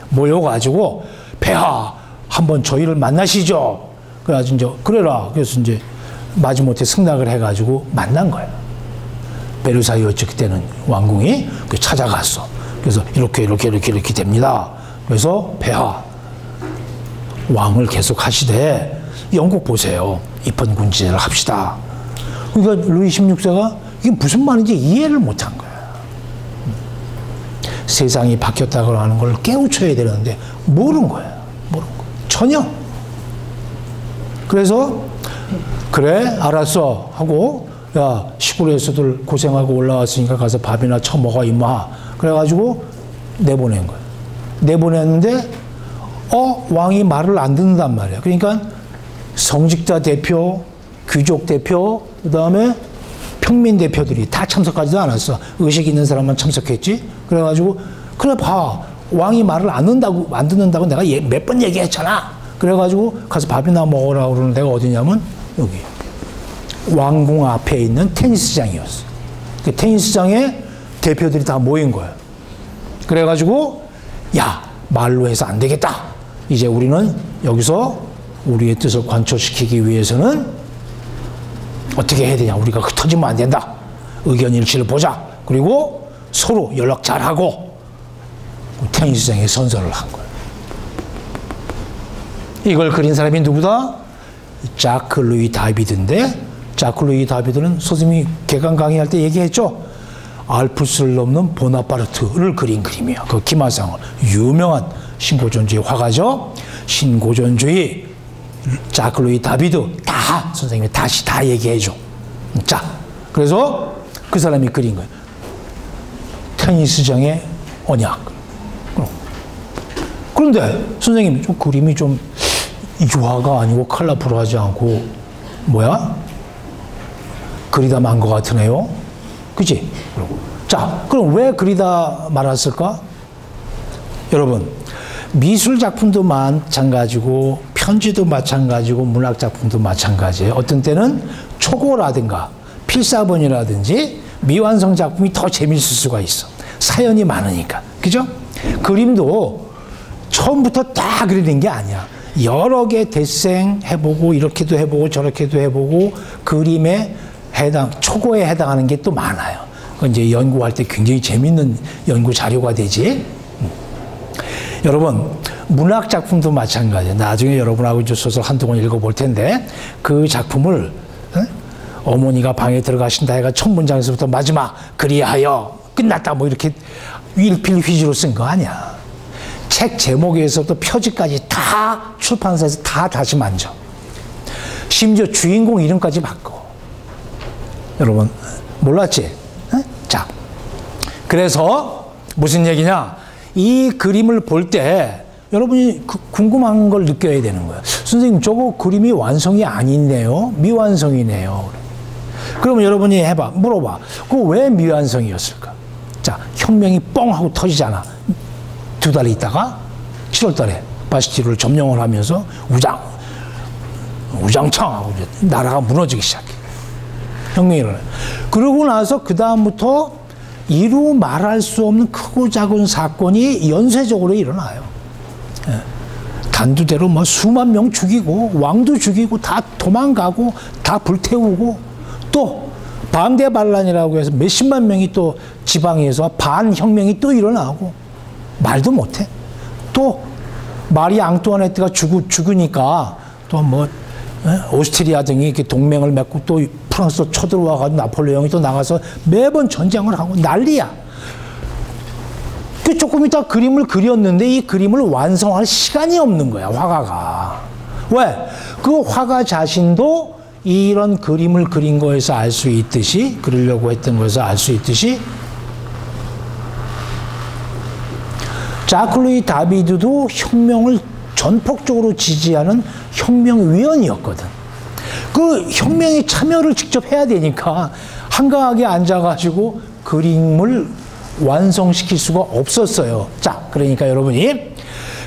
모여가지고 폐하 한번 저희를 만나시죠. 그래가지고 이제 그래라. 그래서 이제 마지못해 승낙을 해가지고 만난 거야. 베르사유였죠, 그때는. 왕궁이 찾아갔어. 그래서 이렇게 됩니다. 그래서 폐하 왕을 계속 하시되 영국 보세요. 입헌군주제를 합시다. 그러니까 루이 16세가 이게 무슨 말인지 이해를 못한 거야. 세상이 바뀌었다고 하는 걸 깨우쳐야 되는데 모르는 거야. 모르는 거야. 전혀. 그래서 그래 알았어 하고 야 시골에서들 고생하고 올라왔으니까 가서 밥이나 처먹어 임마. 그래가지고 내보낸 거야. 내보냈는데 왕이 말을 안 듣는단 말이야. 그러니까 성직자 대표, 귀족 대표, 그 다음에 평민 대표들이 다 참석하지도 않았어. 의식 있는 사람만 참석했지. 그래가지고 그래 봐 왕이 말을 안 듣는다고 내가 몇 번 얘기했잖아. 그래가지고 가서 밥이나 먹으라 그러는 데가 어디냐면 여기 왕궁 앞에 있는 테니스장이었어. 그 테니스장에 대표들이 다 모인 거야. 그래가지고 야 말로 해서 안 되겠다. 이제 우리는 여기서 우리의 뜻을 관철시키기 위해서는 어떻게 해야 되냐. 우리가 흩어지면 안 된다. 의견 일치를 보자. 그리고 서로 연락 잘하고 테니스장에 선서를 한 거예요. 이걸 그린 사람이 누구다? 자크 루이 다비드인데 자크 루이 다비드는 선생님이 개강 강의할 때 얘기했죠. 알프스를 넘는 보나파르트를 그린 그림이에요. 그 기마상을 유명한 신고전주의 화가죠. 신고전주의 자크 루이 다비드 다 선생님이 다시 다 얘기해줘. 자, 그래서 그 사람이 그린 거예요. 테니스장의 언약. 그런데 선생님 좀 그림이 좀 유화가 아니고 컬러풀하지 않고 뭐야? 그리다 만 것 같으네요. 그치? 자, 그럼 왜 그리다 말았을까? 여러분, 미술 작품도 마찬가지고 편지도 마찬가지고 문학 작품도 마찬가지예요. 어떤 때는 초고라든가 필사본이라든지 미완성 작품이 더 재밌을 수가 있어. 사연이 많으니까. 그죠? 그림도 처음부터 다 그리는 게 아니야. 여러 개 데생 해보고 이렇게도 해보고 저렇게도 해보고 그림에 초고에 해당하는 게 또 많아요. 그건 이제 연구할 때 굉장히 재밌는 연구 자료가 되지. 여러분, 문학 작품도 마찬가지예요. 나중에 여러분하고 이제 소설 한동안 읽어볼 텐데 그 작품을 어머니가 방에 들어가신다 해가 첫 문장에서부터 마지막 그리하여 끝났다 뭐 이렇게 일필휘지로 쓴 거 아니야. 책 제목에서부터 표지까지 다 출판사에서 다 다시 만져. 심지어 주인공 이름까지 바꿔. 여러분 몰랐지? 자, 그래서 무슨 얘기냐? 이 그림을 볼 때 여러분이 궁금한 걸 느껴야 되는 거야. 선생님 저거 그림이 완성이 아닌데요? 미완성이네요. 그러면 여러분이 해봐. 물어봐. 그거 왜 미완성이었을까? 자, 혁명이 뻥 하고 터지잖아. 2달 있다가 7월 달에 바스티르를 점령을 하면서 우장창하고 나라가 무너지기 시작해. 혁명이 일어나요. 그러고 나서 그 다음부터 이루 말할 수 없는 크고 작은 사건이 연쇄적으로 일어나요. 단두대로 뭐 수만 명 죽이고 왕도 죽이고 다 도망가고 다 불태우고 또 반대 반란이라고 해서 몇십만 명이 또 지방에서 반혁명이 또 일어나고 말도 못해. 또 마리 앙뚜아네트가 죽으니까 또 뭐 오스트리아 등이 이렇게 동맹을 맺고 또 프랑스도 쳐들어와가지고 나폴레옹이 또 나가서 매번 전쟁을 하고 난리야. 조금 이따 그림을 그렸는데 이 그림을 완성할 시간이 없는 거야, 화가가. 왜? 그 화가 자신도 이런 그림을 그린 거에서 알 수 있듯이, 그리려고 했던 거에서 알 수 있듯이, 자크 루이 다비드도 혁명을 전폭적으로 지지하는 혁명위원이었거든. 그 혁명에 참여를 직접 해야 되니까 한가하게 앉아가지고 그림을 완성시킬 수가 없었어요. 자, 그러니까 여러분이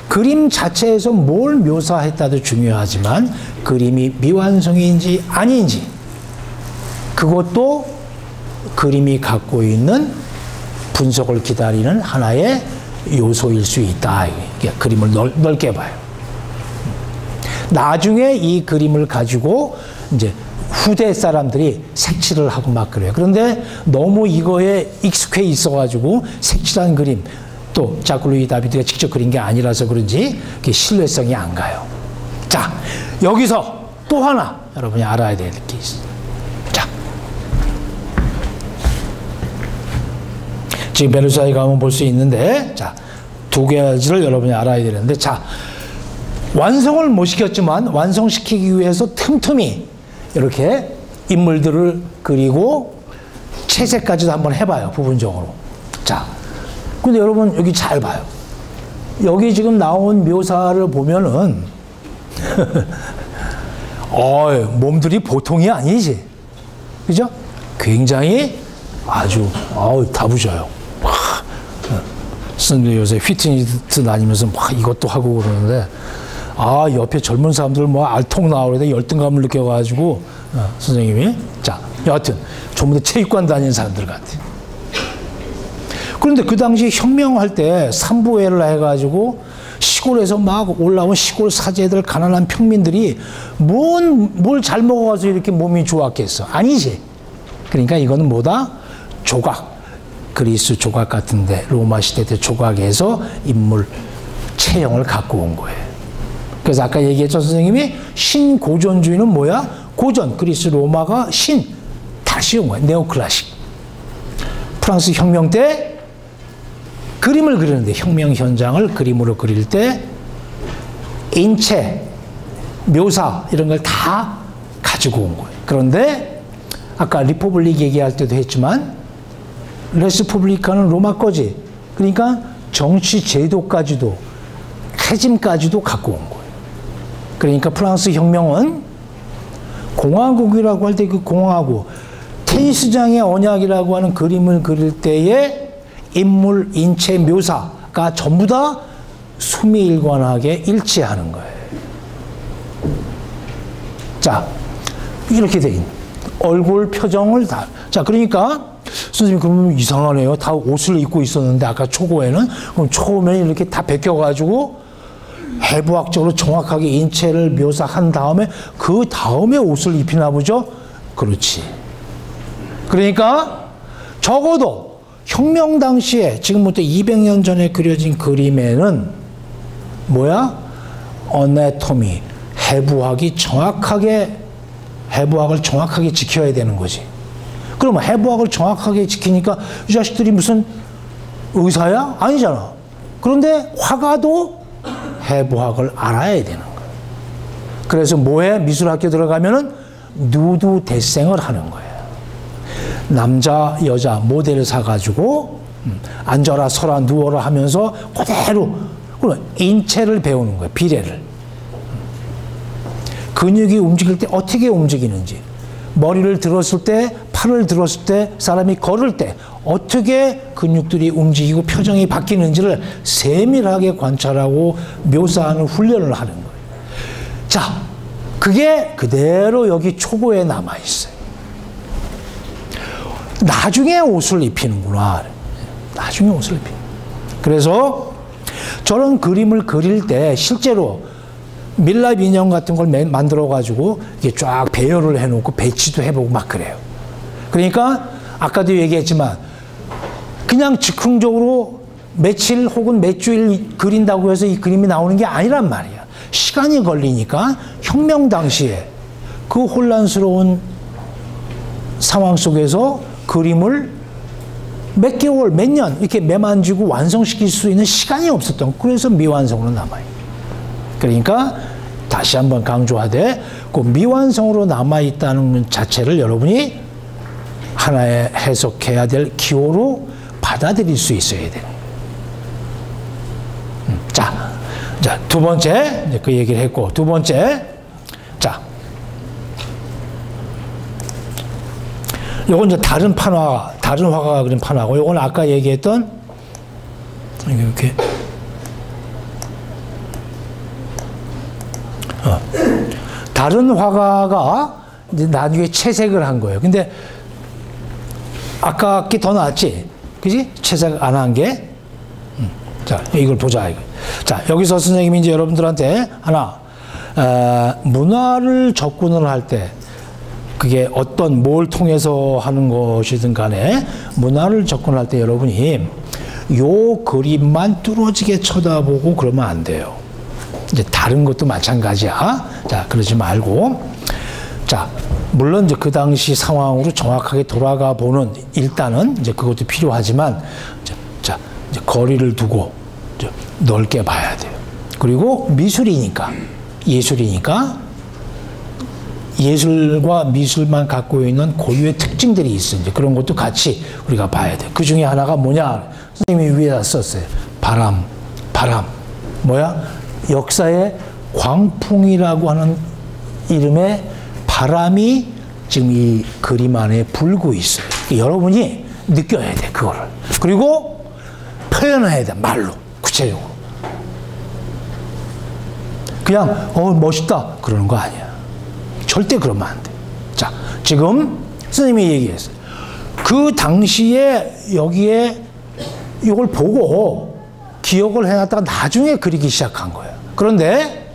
그림 자체에서 뭘 묘사했다도 중요하지만 그림이 미완성인지 아닌지 그것도 그림이 갖고 있는 분석을 기다리는 하나의 요소일 수 있다. 그림을 넓게 봐요. 나중에 이 그림을 가지고 이제 후대 사람들이 색칠을 하고 막 그래요. 그런데 너무 이거에 익숙해 있어가지고 색칠한 그림, 또 자크 루이 다비드가 직접 그린 게 아니라서 그런지 신뢰성이 안 가요. 자, 여기서 또 하나 여러분이 알아야 될 게 있어요. 자, 지금 베르사유 가면 볼 수 있는데, 자, 두 가지를 여러분이 알아야 되는데, 자, 완성을 못 시켰지만 완성시키기 위해서 틈틈이 이렇게 인물들을 그리고 채색까지도 한번 해봐요, 부분적으로. 자, 근데 여러분 여기 잘 봐요. 여기 지금 나온 묘사를 보면은 몸들이 보통이 아니지, 그죠? 굉장히 아주 다부져요. 선생님 요새 피트니스 다니면서 막 이것도 하고 그러는데, 옆에 젊은 사람들 뭐 알통 나오는데 열등감을 느껴가지고 선생님이, 자, 여하튼 전부 다 체육관 다니는 사람들 같아. 그런데 그 당시 혁명할 때 삼부회를 해가지고 시골에서 막 올라온 시골 사제들, 가난한 평민들이 뭘 잘 먹어가지고 이렇게 몸이 좋았겠어? 아니지. 그러니까 이거는 뭐다? 조각. 그리스 조각 같은데, 로마 시대 때 조각에서 인물 체형을 갖고 온 거예요. 그래서 아까 얘기했죠, 선생님이? 신고전주의는 뭐야? 고전, 그리스 로마가 다시 온 거예요. 네오클래식. 프랑스 혁명 때 그림을 그리는데, 혁명 현장을 그림으로 그릴 때 인체, 묘사 이런 걸 다 가지고 온 거예요. 그런데 아까 리퍼블릭 얘기할 때도 했지만 레스푸블리카는 로마 거지. 그러니까 정치 제도까지도, 해짐까지도 갖고 온 거예요. 그러니까 프랑스 혁명은 공화국이라고 할 때 그 공화국, 테니스장의 언약이라고 하는 그림을 그릴 때의 인물, 인체 묘사가 전부 다 수미일관하게 일치하는 거예요. 자, 이렇게 돼 있는 얼굴 표정을 다. 자, 그러니까 선생님 그러면 이상하네요. 다 옷을 입고 있었는데 아까 초고에는, 그럼 초음에 이렇게 다 벗겨가지고 해부학적으로 정확하게 인체를 묘사한 다음에 그 다음에 옷을 입히나 보죠? 그렇지. 그러니까 적어도 혁명 당시에 지금부터 200년 전에 그려진 그림에는 뭐야? 어네토미, 해부학을 정확하게 지켜야 되는 거지. 그러면 해부학을 정확하게 지키니까 이 자식들이 무슨 의사야? 아니잖아. 그런데 화가도 해부학을 알아야 되는 거야. 그래서 뭐해? 미술학교 들어가면은 누드 데생을 하는 거야. 남자, 여자 모델을 사가지고 앉아라, 서라, 누워라 하면서 그대로 인체를 배우는 거예요. 비례를. 근육이 움직일 때 어떻게 움직이는지, 머리를 들었을 때, 팔을 들었을 때, 사람이 걸을 때 어떻게 근육들이 움직이고 표정이 바뀌는지를 세밀하게 관찰하고 묘사하는 훈련을 하는 거예요. 자, 그게 그대로 여기 초고에 남아있어요. 나중에 옷을 입히는구나. 나중에 옷을 입히는. 그래서 저런 그림을 그릴 때 실제로 밀랍 인형 같은 걸 만들어가지고 이게 쫙 배열을 해놓고 배치도 해보고 막 그래요. 그러니까 아까도 얘기했지만 그냥 즉흥적으로 며칠 혹은 몇 주일 그린다고 해서 이 그림이 나오는 게 아니란 말이야. 시간이 걸리니까 혁명 당시에 그 혼란스러운 상황 속에서 그림을 몇 개월, 몇 년 이렇게 매만지고 완성시킬 수 있는 시간이 없었던, 그래서 미완성으로 남아요. 그러니까 다시 한번 강조하되 그 미완성으로 남아있다는 자체를 여러분이 하나의 해석해야 될 기호로 받아들일 수 있어야 되는 거예요. 자, 두 번째, 이제 그 얘기를 했고, 두 번째, 자, 요건 이제 다른 화가가 그린 판화고, 요건 아까 얘기했던, 이렇게, 다른 화가가 이제 나중에 채색을 한 거예요. 근데 아까 게 더 낫지? 그지? 채색 안 한 게. 자, 이걸 보자. 이거. 자, 여기서 선생님이 이제 여러분들한테 하나, 문화를 접근을 할 때, 그게 어떤 뭘 통해서 하는 것이든 간에 문화를 접근할 때 여러분이 요 그림만 뚫어지게 쳐다보고 그러면 안 돼요. 이제 다른 것도 마찬가지야. 자, 그러지 말고. 자, 물론 이제 그 당시 상황으로 정확하게 돌아가 보는 일단은 이제 그것도 필요하지만 자, 이제 거리를 두고 이제 넓게 봐야 돼요. 그리고 미술이니까 예술과 미술만 갖고 있는 고유의 특징들이 있어. 이제 그런 것도 같이 우리가 봐야 돼. 그 중에 하나가 뭐냐? 선생님이 위에다 썼어요. 바람. 뭐야? 역사의 광풍이라고 하는 이름의 바람이 지금 이 그림 안에 불고 있어요. 여러분이 느껴야 돼, 그거를. 그리고 표현해야 돼, 말로, 구체적으로. 그냥, 멋있다. 그러는 거 아니야. 절대 그러면 안 돼. 자, 지금 선생님이 얘기했어요. 그 당시에 여기에 이걸 보고 기억을 해놨다가 나중에 그리기 시작한 거예요. 그런데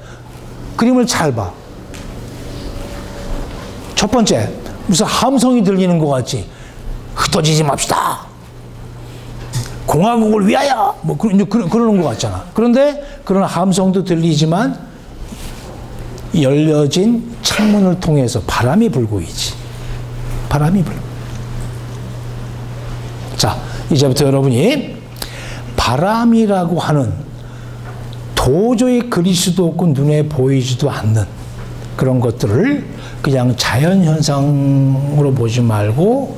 그림을 잘 봐. 첫 번째, 무슨 함성이 들리는 것 같지? 흩어지지 맙시다. 공화국을 위하여! 뭐 그러는 것 같잖아. 그런데 그런 함성도 들리지만 열려진 창문을 통해서 바람이 불고 있지. 바람이 불고. 자, 이제부터 여러분이 바람이라고 하는 도저히 그릴 수도 없고 눈에 보이지도 않는 그런 것들을 그냥 자연현상으로 보지 말고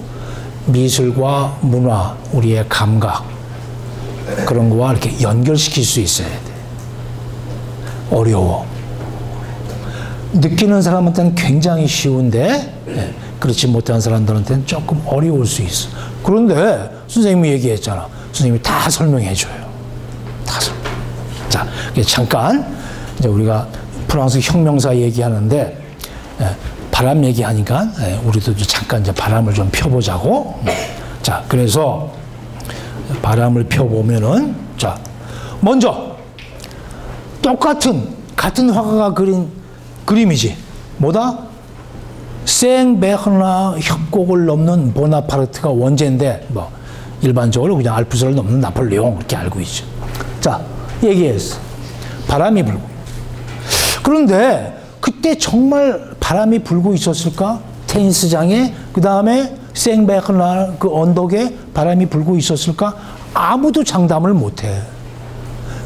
미술과 문화, 우리의 감각 그런 거와 이렇게 연결시킬 수 있어야 돼. 어려워. 느끼는 사람한테는 굉장히 쉬운데 그렇지 못한 사람들한테는 조금 어려울 수 있어. 그런데 선생님이 얘기했잖아. 선생님이 다 설명해 줘요. 다 설명. 자, 잠깐 이제 우리가 프랑스 혁명사 얘기하는데 바람 얘기하니까 우리도 잠깐 이제 바람을 좀 펴보자고. 자, 그래서 바람을 펴보면은 자, 먼저 같은 화가가 그린 그림이지. 뭐다? 생베르나 협곡을 넘는 보나파르트가 원제인데 뭐 일반적으로 그냥 알프스를 넘는 나폴레옹 이렇게 알고 있죠. 자, 얘기했어. 바람이 불고. 그런데 그때 정말 바람이 불고 있었을까? 테니스장에 그 다음에 생베르나 그 언덕에 바람이 불고 있었을까? 아무도 장담을 못해.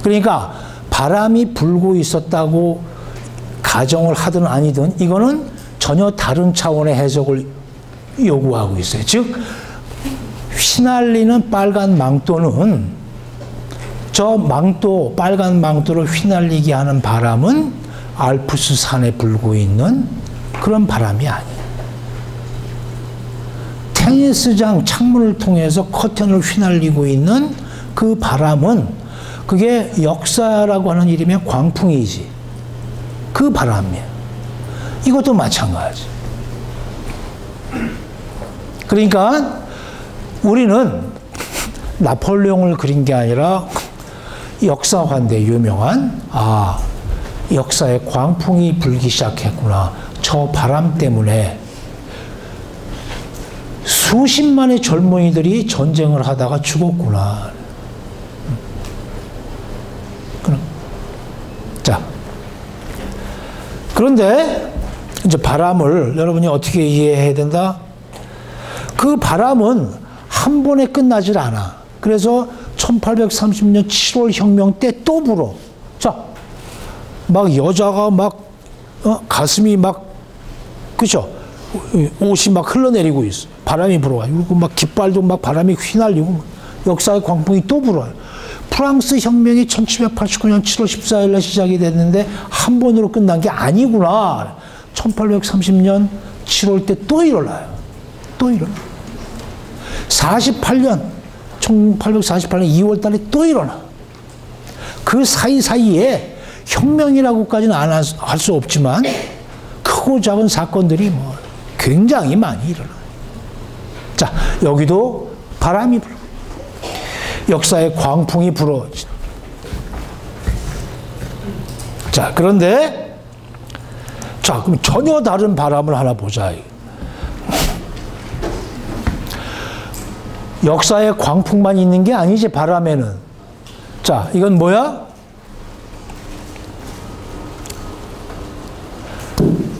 그러니까 바람이 불고 있었다고 가정을 하든 아니든 이거는 전혀 다른 차원의 해석을 요구하고 있어요. 즉 휘날리는 빨간 망토는 저 망토, 빨간 망토를 휘날리게 하는 바람은 알프스 산에 불고 있는 그런 바람이 아니에요. 테니스장 창문을 통해서 커튼을 휘날리고 있는 그 바람은 그게 역사라고 하는 이름의 광풍이지. 그 바람이에요. 이것도 마찬가지. 그러니까 우리는 나폴레옹을 그린 게 아니라 역사화인데 유명한 역사에 광풍이 불기 시작했구나. 저 바람 때문에 수십만의 젊은이들이 전쟁을 하다가 죽었구나. 자, 그런데 이제 바람을 여러분이 어떻게 이해해야 된다? 그 바람은 한 번에 끝나질 않아. 그래서 1830년 7월 혁명 때 또 불어. 자, 막 여자가 막 가슴이 막 그죠? 옷이 막 흘러내리고 있어. 바람이 불어가지고 그리고 막 깃발도 막 바람이 휘날리고 역사의 광풍이 또 불어요. 프랑스 혁명이 1789년 7월 14일 날 시작이 됐는데 한 번으로 끝난 게 아니구나. 1830년 7월 때 또 일어나요. 또 일어나. 1848년 2월 달에 또 일어나. 그 사이사이에 혁명이라고까지는 안 할 수 없지만 크고 작은 사건들이 뭐 굉장히 많이 일어나요. 자, 여기도 바람이 불어. 역사의 광풍이 불어. 자, 그런데 자, 그럼 전혀 다른 바람을 하나 보자. 역사의 광풍만 있는 게 아니지, 바람에는. 자, 이건 뭐야?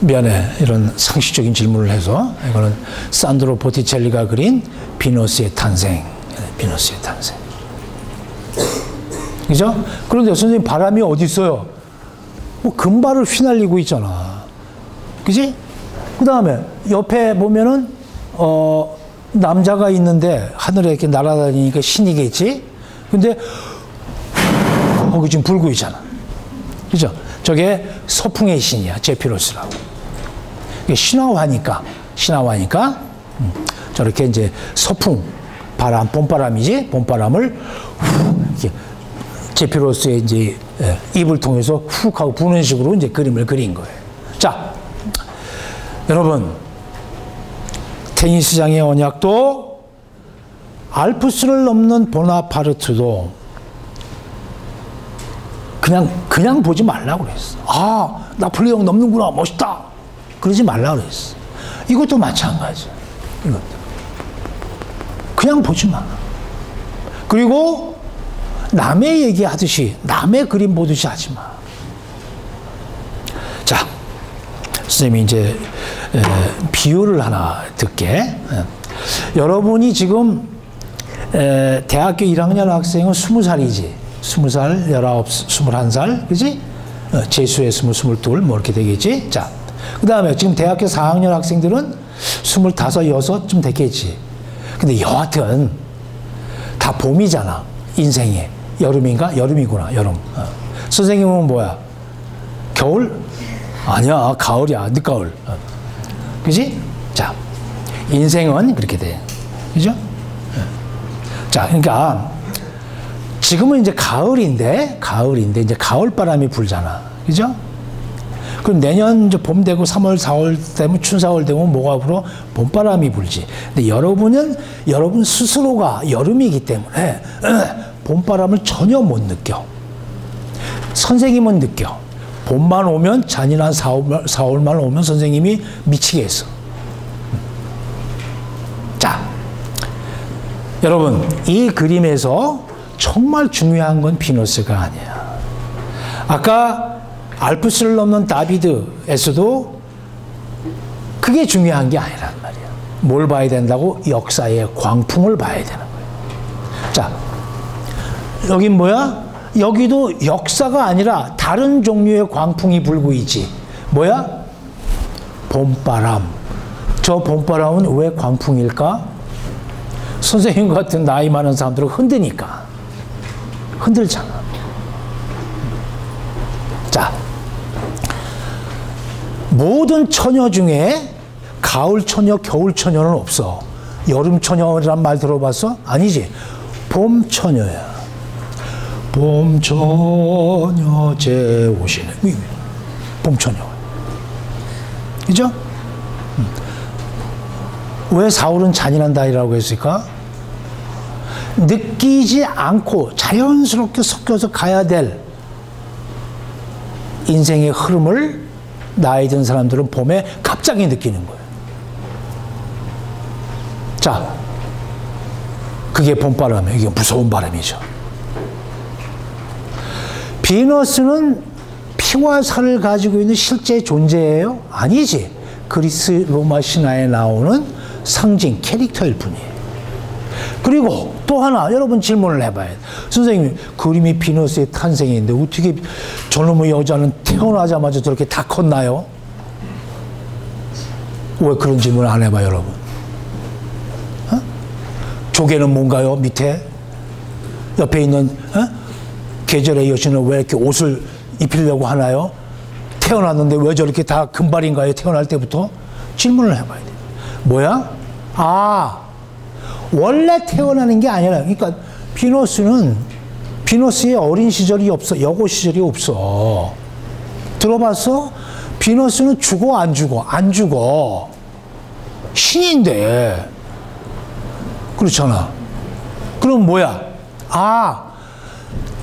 미안해. 이런 상식적인 질문을 해서. 이거는 산드로 보티첼리가 그린 비너스의 탄생. 비너스의 탄생. 그죠? 그런데 선생님, 바람이 어디 있어요? 뭐 금발을 휘날리고 있잖아. 그지? 그 다음에 옆에 보면은 남자가 있는데 하늘에 이렇게 날아다니니까 신이겠지? 근데 거기 지금 불고 있잖아. 그죠? 저게 서풍의 신이야. 제피로스라고. 신화화니까 저렇게 이제 서풍, 바람, 봄바람이지? 봄바람을 이렇게 제피로스의 이제 입을 통해서 훅 하고 부는 식으로 이제 그림을 그린 거예요. 자, 여러분, 테니스장의 언약도 알프스를 넘는 보나파르트도 그냥 보지 말라고 그랬어. 아, 나폴레옹 넘는구나, 멋있다. 그러지 말라고 그랬어. 이것도 마찬가지야. 이것도. 그냥 보지 마. 그리고 남의 얘기하듯이, 남의 그림 보듯이 하지 마. 자, 선생님이 이제 비유를 하나 듣게. 여러분이 지금 대학교 1학년 학생은 20살이지. 20살, 19, 21살, 그지? 재수의 20, 22, 뭐 이렇게 되겠지? 자, 그 다음에 지금 대학교 4학년 학생들은 25, 6쯤 됐겠지. 근데 여하튼 다 봄이잖아, 인생에. 여름인가? 여름이구나, 여름. 선생님은 뭐야? 겨울? 아니야, 가을이야, 늦가을. 그지? 자, 인생은 그렇게 돼. 그죠? 자, 그러니까 지금은 이제 가을인데 이제 가을바람이 불잖아. 그죠? 그럼 내년 이제 봄 되고 3월, 4월 되면 춘4월 되면 뭐가 불어? 봄바람이 불지. 근데 여러분 스스로가 여름이기 때문에 봄바람을 전혀 못 느껴. 선생님은 느껴. 봄만 오면 잔인한 4월만 오면 선생님이 미치겠어. 자, 여러분, 이 그림에서 정말 중요한 건 비너스가 아니야. 아까 알프스를 넘는 다비드에서도 그게 중요한 게 아니란 말이야. 뭘 봐야 된다고? 역사의 광풍을 봐야 되는 거야. 자, 여긴 뭐야? 여기도 역사가 아니라 다른 종류의 광풍이 불고 있지. 뭐야? 봄바람. 저 봄바람은 왜 광풍일까? 선생님 같은 나이 많은 사람들을 흔드니까. 흔들잖아. 자, 모든 처녀 중에 가을 처녀, 겨울 처녀는 없어. 여름 처녀란 말 들어봤어? 아니지. 봄 처녀야. 봄 처녀 제 오시네. 봄 처녀. 그죠? 왜 4월은 잔인한 달이라고 했을까? 느끼지 않고 자연스럽게 섞여서 가야 될 인생의 흐름을 나이 든 사람들은 봄에 갑자기 느끼는 거예요. 자, 그게 봄바람이에요. 이게 무서운 바람이죠. 비너스는 피와 살을 가지고 있는 실제 존재예요? 아니지. 그리스 로마 신화에 나오는 상징, 캐릭터일 뿐이에요. 그리고 또 하나, 여러분 질문을 해봐야 돼. 선생님, 그림이 비너스의 탄생인데 어떻게 저놈의 여자는 태어나자마자 저렇게 다 컸나요? 왜 그런 질문을 안 해봐요, 여러분? 어? 조개는 뭔가요? 밑에? 옆에 있는 계절의 여신은 왜 이렇게 옷을 입히려고 하나요? 태어났는데 왜 저렇게 다 금발인가요? 태어날 때부터? 질문을 해봐야 돼. 뭐야? 아, 원래 태어나는 게 아니라, 그러니까 비너스의 어린 시절이 없어. 여고 시절이 없어. 들어봤어? 비너스는 죽어, 안 죽어? 안 죽어. 신인데. 그렇잖아. 그럼 뭐야? 아,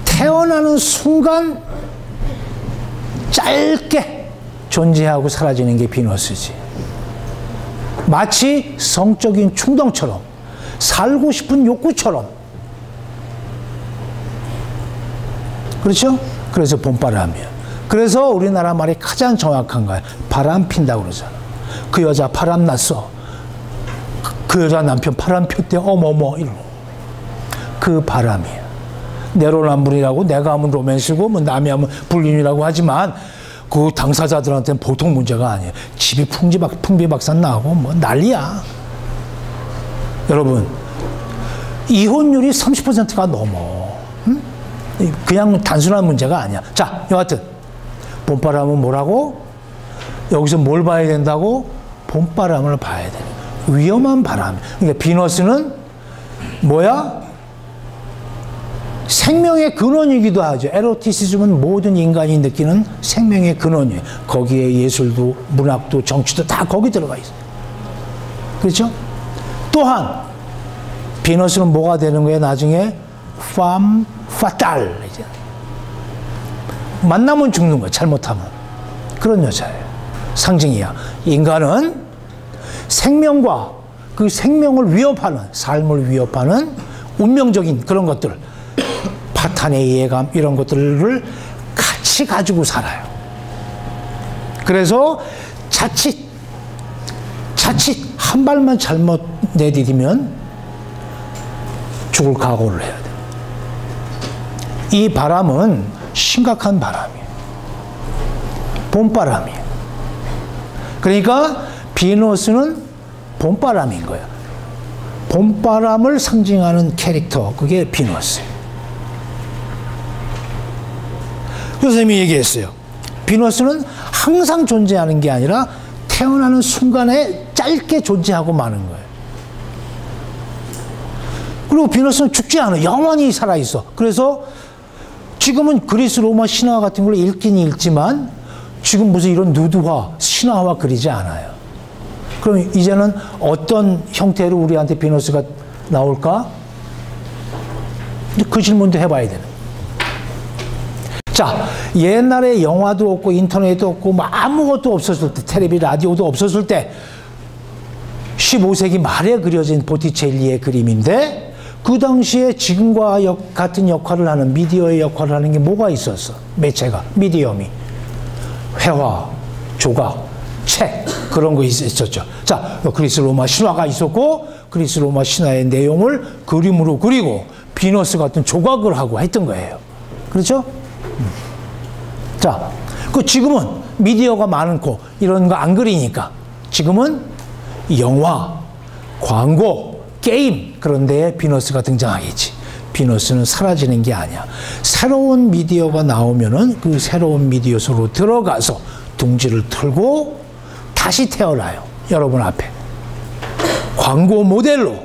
태어나는 순간 짧게 존재하고 사라지는 게 비너스지. 마치 성적인 충동처럼, 살고 싶은 욕구처럼. 그렇죠? 그래서 봄바람이야. 그래서 우리나라 말이 가장 정확한 거예요. 바람 핀다고 그러잖아. 그 여자 바람 났어. 그 여자 남편 바람 폈대. 어머머 이러고. 그 바람이야. 내로남불이라고 내가 하면 로맨스고 뭐 남이 하면 불륜이라고 하지만 그 당사자들한테는 보통 문제가 아니에요. 집이 풍비박산 나고 뭐 난리야. 여러분 이혼율이 30%가 넘어. 응? 그냥 단순한 문제가 아니야. 자, 여하튼 봄바람은 뭐라고? 여기서 뭘 봐야 된다고? 봄바람을 봐야 돼. 위험한 바람. 그러니까 비너스는 뭐야? 생명의 근원이기도 하죠. 에로티시즘은 모든 인간이 느끼는 생명의 근원이에요. 거기에 예술도 문학도 정치도 다 거기 들어가 있어요. 그렇죠? 또한 비너스는 뭐가 되는 거예요? 나중에 femme fatale. 만나면 죽는 거야. 잘못하면. 그런 여자예요. 상징이야. 인간은 생명과 그 생명을 위협하는, 삶을 위협하는 운명적인 그런 것들, 파탄의 이해감 이런 것들을 같이 가지고 살아요. 그래서 자칫 한 발만 잘못 내디디면 죽을 각오를 해야 돼요. 이 바람은 심각한 바람이에요. 봄바람이에요. 그러니까 비너스는 봄바람인 거예요. 봄바람을 상징하는 캐릭터, 그게 비너스예요. 선생님이 얘기했어요. 비너스는 항상 존재하는 게 아니라 태어나는 순간에 짧게 존재하고 마는 거예요. 그리고 비너스는 죽지 않아. 영원히 살아있어. 그래서 지금은 그리스 로마 신화 같은 걸 읽긴 읽지만 지금 무슨 이런 누드화, 신화화 그리지 않아요. 그럼 이제는 어떤 형태로 우리한테 비너스가 나올까? 그 질문도 해봐야 되는. 자, 옛날에 영화도 없고 인터넷도 없고 뭐 아무것도 없었을 때, 텔레비, 라디오도 없었을 때 15세기 말에 그려진 보티첼리의 그림인데 그 당시에 지금과 같은 역할을 하는 미디어의 역할을 하는 게 뭐가 있었어? 매체가, 미디엄이. 회화, 조각, 책 그런 거 있었죠. 자, 그리스 로마 신화가 있었고 그리스 로마 신화의 내용을 그림으로 그리고 비너스 같은 조각을 하고 했던 거예요. 그렇죠? 자, 그 지금은 미디어가 많고 이런 거 안 그리니까 지금은 영화, 광고, 게임 그런 데에 비너스가 등장하겠지. 비너스는 사라지는 게 아니야. 새로운 미디어가 나오면은 그 새로운 미디어 속으로 들어가서 둥지를 틀고 다시 태어나요. 여러분 앞에. 광고 모델로,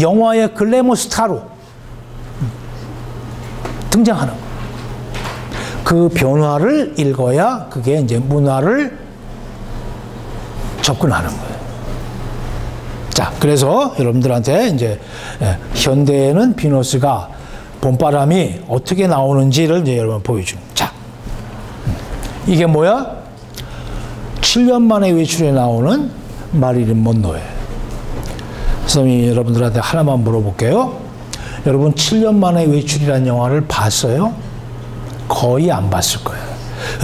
영화의 글래머 스타로 등장하는 거예요. 그 변화를 읽어야 그게 이제 문화를 접근하는 거예요. 자, 그래서 여러분들한테 이제 현대에는 비너스가 봄바람이 어떻게 나오는지를 이제 여러분 보여줍니다. 자, 이게 뭐야? 7년 만에 외출에 나오는 마릴린 먼로예요. 선생님이 여러분들한테 하나만 물어볼게요. 여러분 7년 만에 외출이라는 영화를 봤어요? 거의 안 봤을 거예요.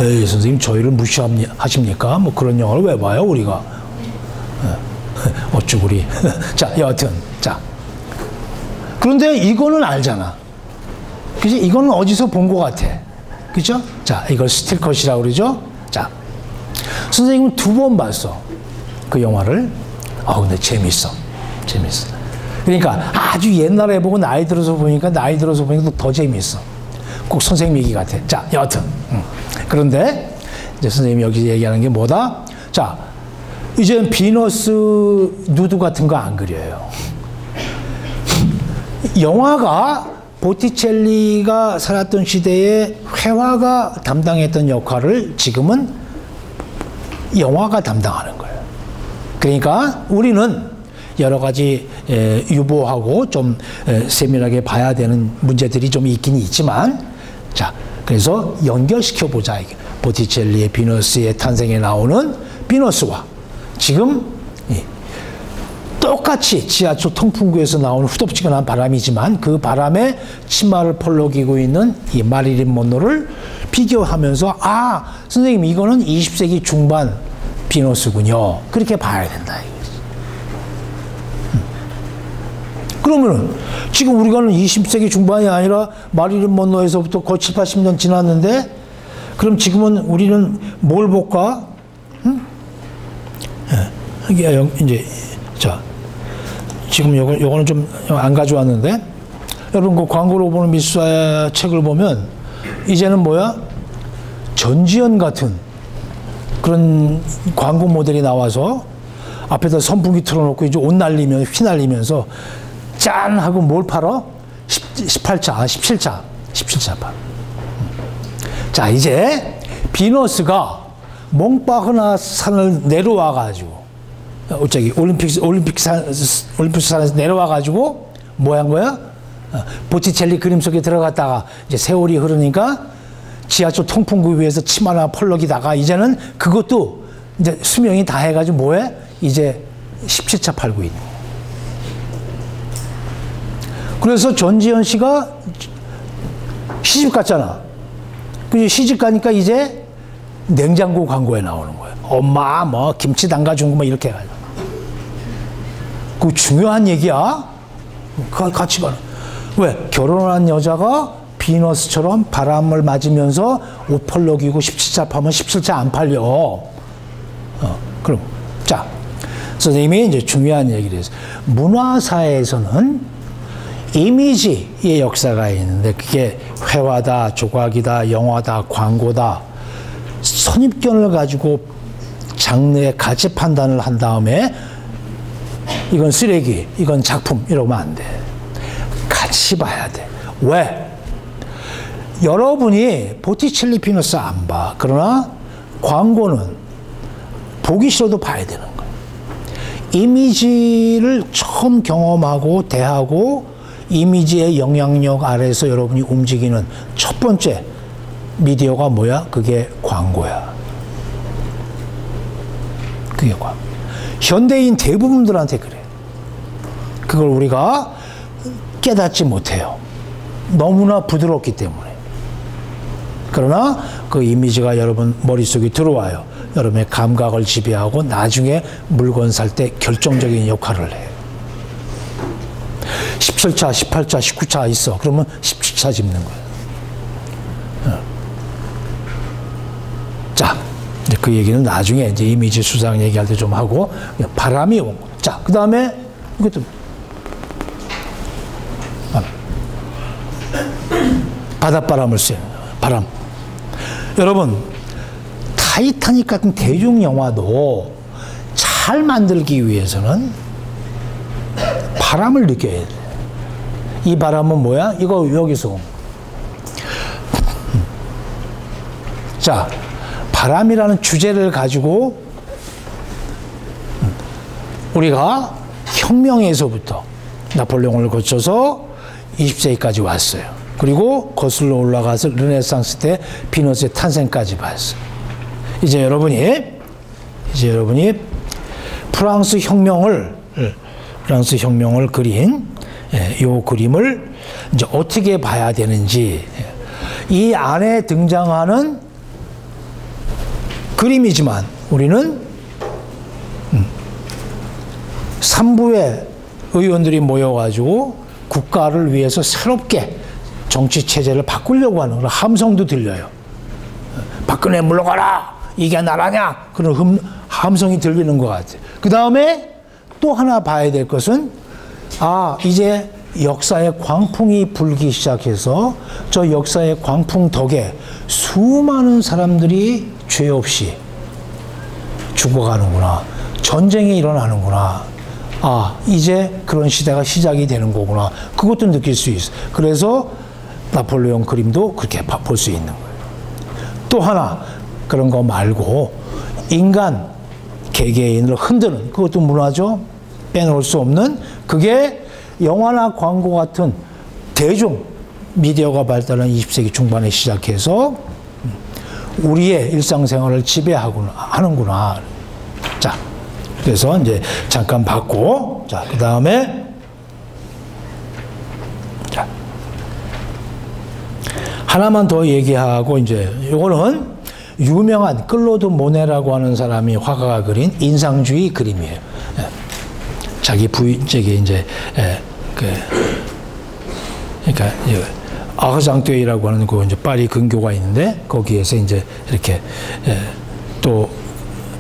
에이, 선생님 저희를 무시하십니까? 뭐 그런 영화를 왜 봐요 우리가? 어쭈구리. 자, 여하튼 자, 그런데 이거는 알잖아. 그치? 이거는 어디서 본 것 같아. 그죠? 자, 이걸 스틸컷이라고 그러죠? 자, 선생님은 2번 봤어. 그 영화를. 근데 재밌어. 그러니까 아주 옛날에 보고 나이 들어서 보니까 더 재밌어. 꼭 선생님 얘기 같아. 자, 여하튼. 그런데 이제 선생님이 여기 얘기하는 게 뭐다? 자, 이제 비너스 누드 같은 거 안 그려요. 영화가 보티첼리가 살았던 시대에 회화가 담당했던 역할을 지금은 영화가 담당하는 거예요. 그러니까 우리는 여러 가지 유보하고 좀 세밀하게 봐야 되는 문제들이 좀 있긴 있지만, 자, 그래서 연결시켜 보자. 보티첼리의 비너스의 탄생에 나오는 비너스와 지금 똑같이 지하철 통풍구에서 나오는 후덥지근한 바람이지만 그 바람에 치마를 펄럭이고 있는 이 마릴린 먼로를 비교하면서 아, 선생님 이거는 20세기 중반 비너스군요. 그렇게 봐야 된다. 그러면은 지금 우리가는 20세기 중반이 아니라 마릴린 먼로에서부터 거의 7, 80년 지났는데 그럼 지금은 우리는 뭘 볼까? 응? 이게 이제 자 지금 요거는 좀 안 가져왔는데 여러분 그 광고로 보는 미술사 책을 보면 이제는 뭐야? 전지현 같은 그런 광고 모델이 나와서 앞에다 선풍기 틀어놓고 이제 옷 날리면 휘날리면서 짠 하고 뭘 팔어? 18차, 17차 팔. 자 이제 비너스가 몽파흐나 산을 내려와 가지고 저기 올림픽 산에서 내려와 가지고 뭐 한 거야? 보티첼리 그림 속에 들어갔다가 이제 세월이 흐르니까 지하철 통풍구 위에서 치마나 펄럭이다가 이제는 그것도 이제 수명이 다 해가지고 뭐해? 이제 17차 팔고 있는 거야. 그래서 전지현 씨가 시집 갔잖아. 그 시집 가니까 이제 냉장고 광고에 나오는 거예요. 엄마 뭐 김치 담가준 거 뭐 이렇게 해가지고. 그 중요한 얘기야. 같이 가는. 왜? 결혼한 여자가 비너스처럼 바람을 맞으면서 옷 펄럭이고 17차 파면 17차 안 팔려. 그럼 자 선생님이 이제 중요한 얘기를 했어요. 문화사에서는 이미지의 역사가 있는데 그게 회화다, 조각이다, 영화다, 광고다. 선입견을 가지고 장르의 가치 판단을 한 다음에 이건 쓰레기, 이건 작품 이러면 안 돼. 같이 봐야 돼. 왜? 여러분이 보티첼리 피너스 안 봐. 그러나 광고는 보기 싫어도 봐야 되는 거예요. 이미지를 처음 경험하고 대하고 이미지의 영향력 아래에서 여러분이 움직이는 첫 번째 미디어가 뭐야? 그게 광고야. 그게 광고. 현대인 대부분들한테 그래. 그걸 우리가 깨닫지 못해요. 너무나 부드럽기 때문에. 그러나 그 이미지가 여러분 머릿속에 들어와요. 여러분의 감각을 지배하고 나중에 물건 살 때 결정적인 역할을 해. 17차, 18차, 19차 있어. 그러면 17차 집는 거야. 자, 이제 그 얘기는 나중에 이제 이미지 수상 얘기할 때 좀 하고 바람이 온 거. 자, 그 다음에 이것도 바닷바람을 쐬는 바람. 여러분 타이타닉 같은 대중 영화도 잘 만들기 위해서는 바람을 느껴야 돼. 이 바람은 뭐야? 이거 여기서. 자, 바람이라는 주제를 가지고 우리가 혁명에서부터 나폴레옹을 거쳐서 20세기까지 왔어요. 그리고 거슬러 올라가서 르네상스 때 비너스의 탄생까지 봤어요. 이제 여러분이 프랑스 혁명을 그린 이 그림을 이제 어떻게 봐야 되는지, 이 안에 등장하는 그림이지만 우리는 3부의 의원들이 모여가지고 국가를 위해서 새롭게 정치 체제를 바꾸려고 하는 그런 함성도 들려요. 박근혜 물러가라! 이게 나라냐? 그런 함성이 들리는 것 같아요. 그 다음에 또 하나 봐야 될 것은, 아, 이제 역사의 광풍이 불기 시작해서 저 역사의 광풍 덕에 수많은 사람들이 죄 없이 죽어가는구나. 전쟁이 일어나는구나. 아, 이제 그런 시대가 시작이 되는 거구나. 그것도 느낄 수 있어요. 그래서 나폴레옹 그림도 그렇게 볼 수 있는 거예요. 또 하나, 그런 거 말고 인간 개개인을 흔드는, 그것도 문화죠. 빼놓을 수 없는, 그게 영화나 광고 같은 대중 미디어가 발달한 20세기 중반에 시작해서 우리의 일상생활을 지배하는구나. 자, 그래서 이제 잠깐 봤고, 자, 그 다음에, 자, 하나만 더 얘기하고, 이제, 요거는 유명한 클로드 모네라고 하는 사람이 화가가 그린 인상주의 그림이에요. 예. 자기 부인, 저기, 이제, 예, 그러니까, 아흐장떼이라고 하는 그 이제 파리 근교가 있는데, 거기에서 이제 이렇게, 예, 또,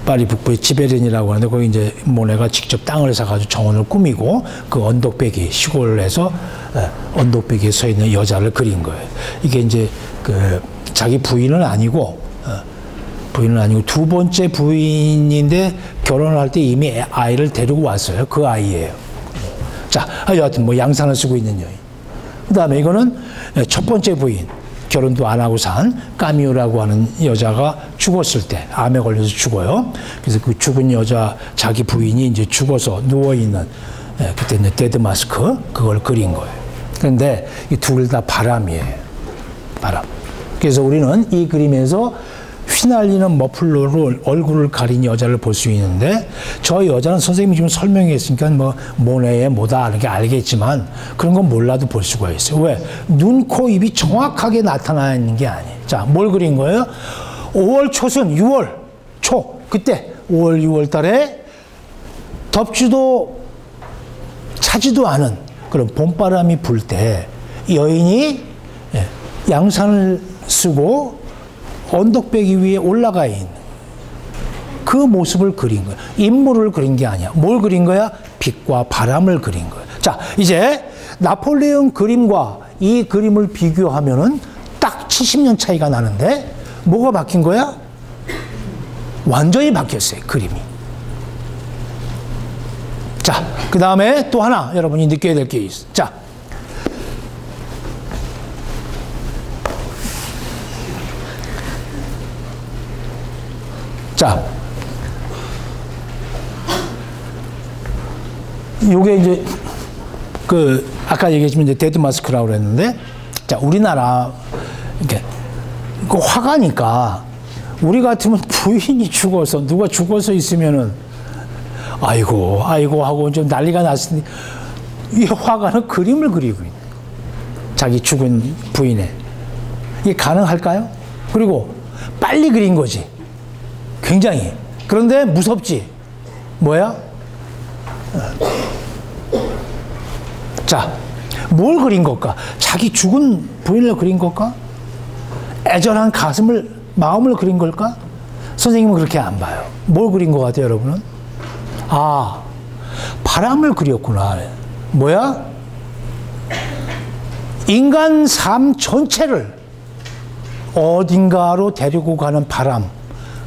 파리 북부의 지베른이라고 하는데 거기 이제 모네가 직접 땅을 사가지고 정원을 꾸미고 그 언덕배기 시골에서 언덕배기에 서 있는 여자를 그린 거예요. 이게 이제 그 자기 부인은 아니고 두 번째 부인인데 결혼을 할 때 이미 아이를 데리고 왔어요. 그 아이예요. 자, 여하튼 뭐 양산을 쓰고 있는 여인. 그 다음에 이거는 첫 번째 부인. 결혼도 안 하고 산 까뮤라고 하는 여자가 죽었을 때 암에 걸려서 죽어요. 그래서 그 죽은 여자 자기 부인이 이제 죽어서 누워 있는 그때 이제 데드 마스크 그걸 그린 거예요. 그런데 이 둘 다 바람이에요. 바람. 그래서 우리는 이 그림에서 휘날리는 머플러로 얼굴을 가린 여자를 볼 수 있는데 저 여자는 선생님이 지금 설명했으니까 뭐 모네의 뭐다 이렇게 알겠지만 그런 건 몰라도 볼 수가 있어요. 왜? 눈, 코, 입이 정확하게 나타나 있는 게 아니에요. 자, 뭘 그린 거예요? 5월 초순 6월 초 그때 5월 6월 달에 덥지도 차지도 않은 그런 봄바람이 불 때 여인이 양산을 쓰고 언덕배기 위에 올라가 있는 그 모습을 그린 거야. 인물을 그린 게 아니야. 뭘 그린 거야? 빛과 바람을 그린 거야. 자, 이제 나폴레옹 그림과 이 그림을 비교하면은 딱 70년 차이가 나는데 뭐가 바뀐 거야? 완전히 바뀌었어요, 그림이. 자, 그 다음에 또 하나 여러분이 느껴야 될 게 있어. 자, 자, 요게 이제 그 아까 얘기했지만 이제 데드 마스크라고 그랬는데, 자, 우리나라 이렇게 그 화가니까 우리 같으면 부인이 죽어서 누가 죽어서 있으면은 아이고 하고 좀 난리가 났으니 이 화가는 그림을 그리고 있는 자기 죽은 부인의 이게 가능할까요? 그리고 빨리 그린 거지. 굉장히. 그런데 무섭지. 뭐야? 자, 뭘 그린 걸까? 자기 죽은 부인을 그린 걸까? 애절한 마음을 그린 걸까? 선생님은 그렇게 안 봐요. 뭘 그린 것 같아요, 여러분은? 아, 바람을 그렸구나. 뭐야? 인간 삶 전체를 어딘가로 데리고 가는 바람.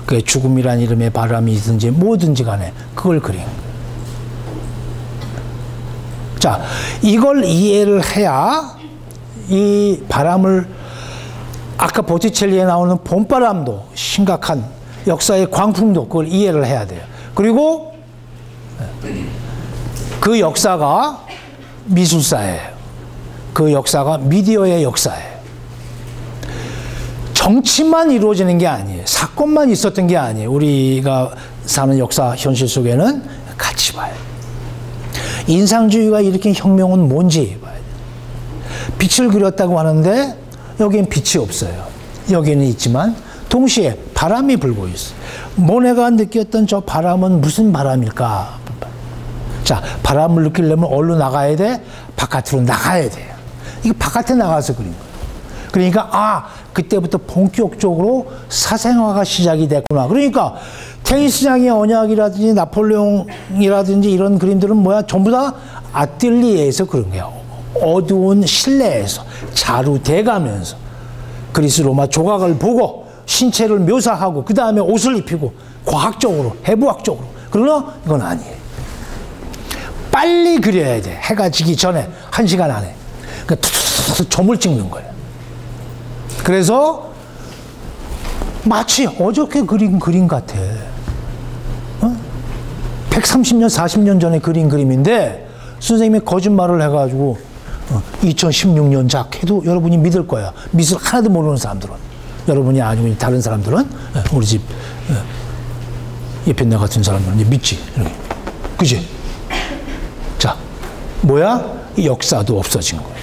그 죽음이란 이름의 바람이든지 뭐든지 간에 그걸 그린 거예요. 자, 이걸 이해를 해야 이 바람을 아까 보티첼리에 나오는 봄바람도 심각한 역사의 광풍도 그걸 이해를 해야 돼요. 그리고 그 역사가 미술사예요. 그 역사가 미디어의 역사예요. 정치만 이루어지는 게 아니에요. 사건만 있었던 게 아니에요. 우리가 사는 역사 현실 속에는 같이 봐요. 인상주의가 일으킨 혁명은 뭔지 봐야 돼요. 빛을 그렸다고 하는데 여기엔 빛이 없어요. 여기는 있지만 동시에 바람이 불고 있어요. 모네가 느꼈던 저 바람은 무슨 바람일까? 자, 바람을 느끼려면 어디로 나가야 돼? 바깥으로 나가야 돼요. 이거 바깥에 나가서 그린 거예요. 그러니까 그때부터 본격적으로 사생화가 시작이 됐구나. 그러니까 테니스장의 언약이라든지 나폴레옹이라든지 이런 그림들은 뭐야? 전부 다 아뜰리에에서 그런 거야. 어두운 실내에서 자루돼가면서 그리스 로마 조각을 보고 신체를 묘사하고 그 다음에 옷을 입히고 과학적으로 해부학적으로. 그러나 이건 아니에요. 빨리 그려야 돼. 해가 지기 전에 1시간 안에. 그러니까 점을 찍는 거예요. 그래서 마치 어저께 그린 그림 같아. 130년, 40년 전에 그린 그림인데 선생님이 거짓말을 해가지고 2016년 작해도 여러분이 믿을 거야. 미술 하나도 모르는 사람들은. 여러분이 아니고 다른 사람들은 우리 집 예편네 같은 사람들은 믿지. 이렇게. 그지? 자, 뭐야? 역사도 없어진 거예요.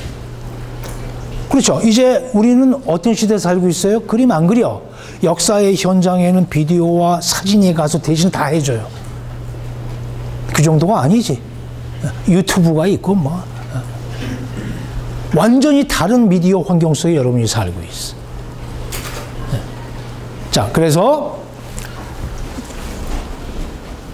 그렇죠. 이제 우리는 어떤 시대에 살고 있어요? 그림 안 그려. 역사의 현장에는 비디오와 사진이 가서 대신 다 해줘요. 그 정도가 아니지. 유튜브가 있고 뭐. 완전히 다른 미디어 환경 속에 여러분이 살고 있어. 자, 그래서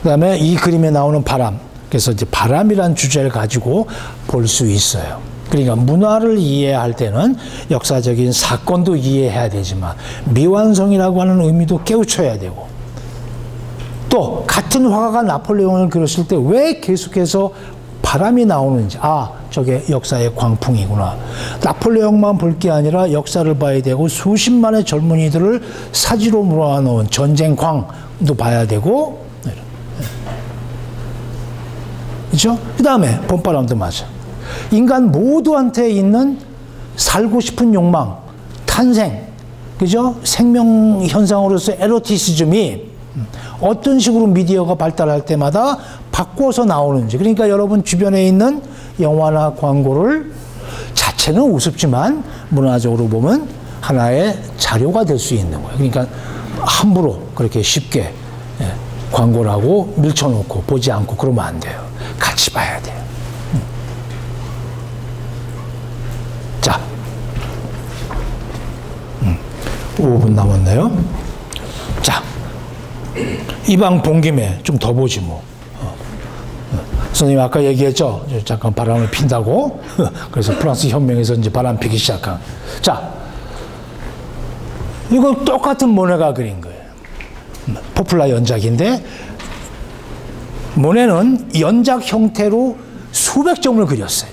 그다음에 이 그림에 나오는 바람. 그래서 이제 바람이란 주제를 가지고 볼 수 있어요. 그러니까 문화를 이해할 때는 역사적인 사건도 이해해야 되지만 미완성이라고 하는 의미도 깨우쳐야 되고, 또 같은 화가가 나폴레옹을 그렸을 때 왜 계속해서 바람이 나오는지, 아, 저게 역사의 광풍이구나. 나폴레옹만 볼 게 아니라 역사를 봐야 되고 수십만의 젊은이들을 사지로 몰아넣은 전쟁광도 봐야 되고, 그렇죠? 그 다음에 봄바람도 맞아. 인간 모두한테 있는 살고 싶은 욕망, 탄생, 그죠? 생명 현상으로서 에로티시즘이 어떤 식으로 미디어가 발달할 때마다 바꿔서 나오는지. 그러니까 여러분 주변에 있는 영화나 광고를 자체는 우습지만 문화적으로 보면 하나의 자료가 될 수 있는 거예요. 그러니까 함부로 그렇게 쉽게 광고라고 밀쳐놓고 보지 않고 그러면 안 돼요. 같이 봐야 돼요. 자, 5분 남았네요. 자, 이 방 본 김에 좀 더 보지 뭐. 선생님 아까 얘기했죠? 잠깐 바람을 핀다고. 그래서 프랑스 혁명에서 이제 바람 피기 시작한. 자, 이거 똑같은 모네가 그린 거예요. 포플라 연작인데, 모네는 연작 형태로 수백 점을 그렸어요.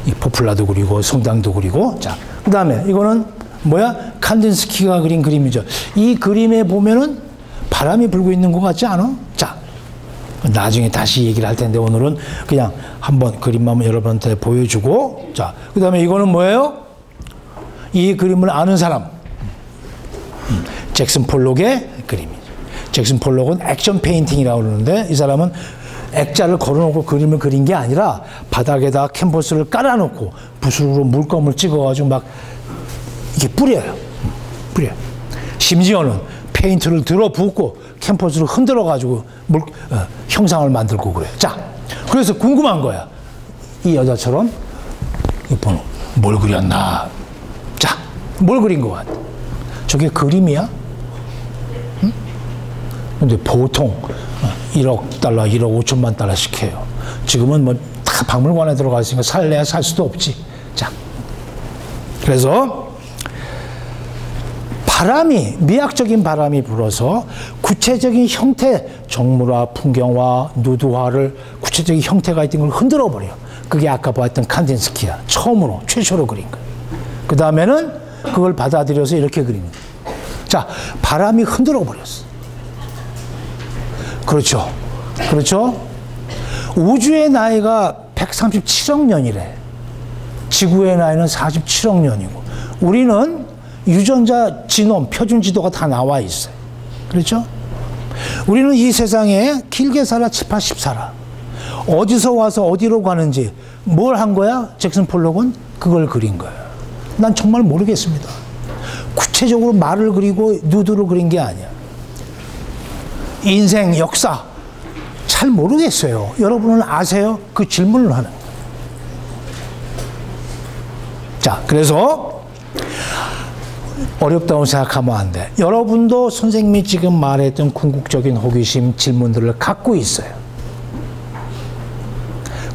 이 포플라도 그리고 성당도 그리고. 자, 그 다음에 이거는 뭐야? 칸딘스키가 그린 그림이죠. 이 그림에 보면은 바람이 불고 있는 것 같지 않아? 자, 나중에 다시 얘기를 할 텐데 오늘은 그냥 한번 그림만 여러분한테 보여주고. 자, 그 다음에 이거는 뭐예요? 이 그림을 아는 사람. 잭슨 폴록의 그림이죠. 잭슨 폴록은 액션 페인팅이라고 그러는데, 이 사람은 액자를 걸어놓고 그림을 그린 게 아니라 바닥에다 캔버스를 깔아놓고 붓으로 물감을 찍어가지고 막 이렇게 뿌려요. 뿌려요. 심지어는 페인트를 들어붓고 캔버스를 흔들어가지고 형상을 만들고 그래요. 자, 그래서 궁금한 거야. 이 여자처럼 뭘 그렸나? 자, 뭘 그린 것 같아? 저게 그림이야? 응? 근데 보통 1억 달러, 1억 5천만 달러씩 해요. 지금은 뭐 다 박물관에 들어가 있으니까 살래야 살 수도 없지. 자, 그래서 바람이, 미학적인 바람이 불어서 구체적인 형태, 정물화, 풍경화, 누드화를 구체적인 형태가 있던 걸 흔들어 버려. 그게 아까 봤던 칸딘스키야. 처음으로, 최초로 그린 거예요. 그 다음에는 그걸 받아들여서 이렇게 그리는 거예요. 자, 바람이 흔들어 버렸어. 그렇죠. 그렇죠? 우주의 나이가 137억 년이래. 지구의 나이는 47억 년이고. 우리는 유전자 지놈, 표준 지도가 다 나와 있어요. 그렇죠? 우리는 이 세상에 길게 살아, 80 살아. 어디서 와서 어디로 가는지 뭘 한 거야? 잭슨 폴록은 그걸 그린 거예요. 난 정말 모르겠습니다. 구체적으로 말을 그리고 누드를 그린 게 아니야. 인생, 역사 잘 모르겠어요. 여러분은 아세요? 그 질문을 하는 거예요. 자, 그래서 어렵다고 생각하면 안 돼. 여러분도 선생님이 지금 말했던 궁극적인 호기심, 질문들을 갖고 있어요.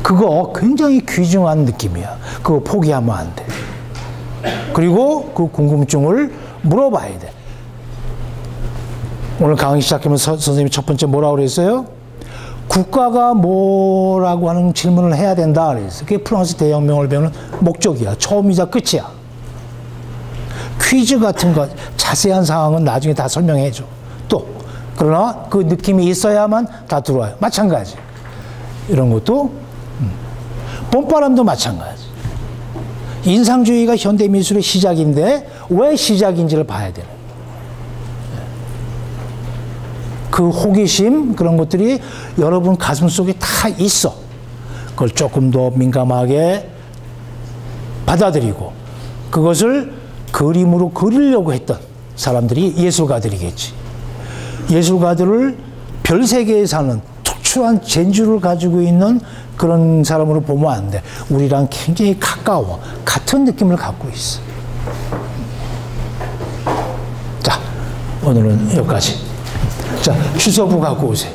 그거 굉장히 귀중한 느낌이야. 그거 포기하면 안 돼. 그리고 그 궁금증을 물어봐야 돼. 오늘 강의 시작하면서 선생님이 첫 번째 뭐라고 그랬어요? 국가가 뭐라고 하는 질문을 해야 된다 그랬어요. 그게 프랑스 대혁명을 배우는 목적이야. 처음이자 끝이야. 퀴즈 같은 거 자세한 상황은 나중에 다 설명해 줘. 또 그러나 그 느낌이 있어야만 다 들어와요. 마찬가지. 이런 것도 봄바람도 마찬가지. 인상주의가 현대미술의 시작인데 왜 시작인지를 봐야 되는 거예요. 그 호기심 그런 것들이 여러분 가슴 속에 다 있어. 그걸 조금 더 민감하게 받아들이고 그것을 그림으로 그리려고 했던 사람들이 예술가들이겠지. 예술가들을 별세계에 사는 특출한 재주를 가지고 있는 그런 사람으로 보면 안 돼. 우리랑 굉장히 가까워. 같은 느낌을 갖고 있어. 자, 오늘은 여기까지. 자, 주소부 갖고 오세요.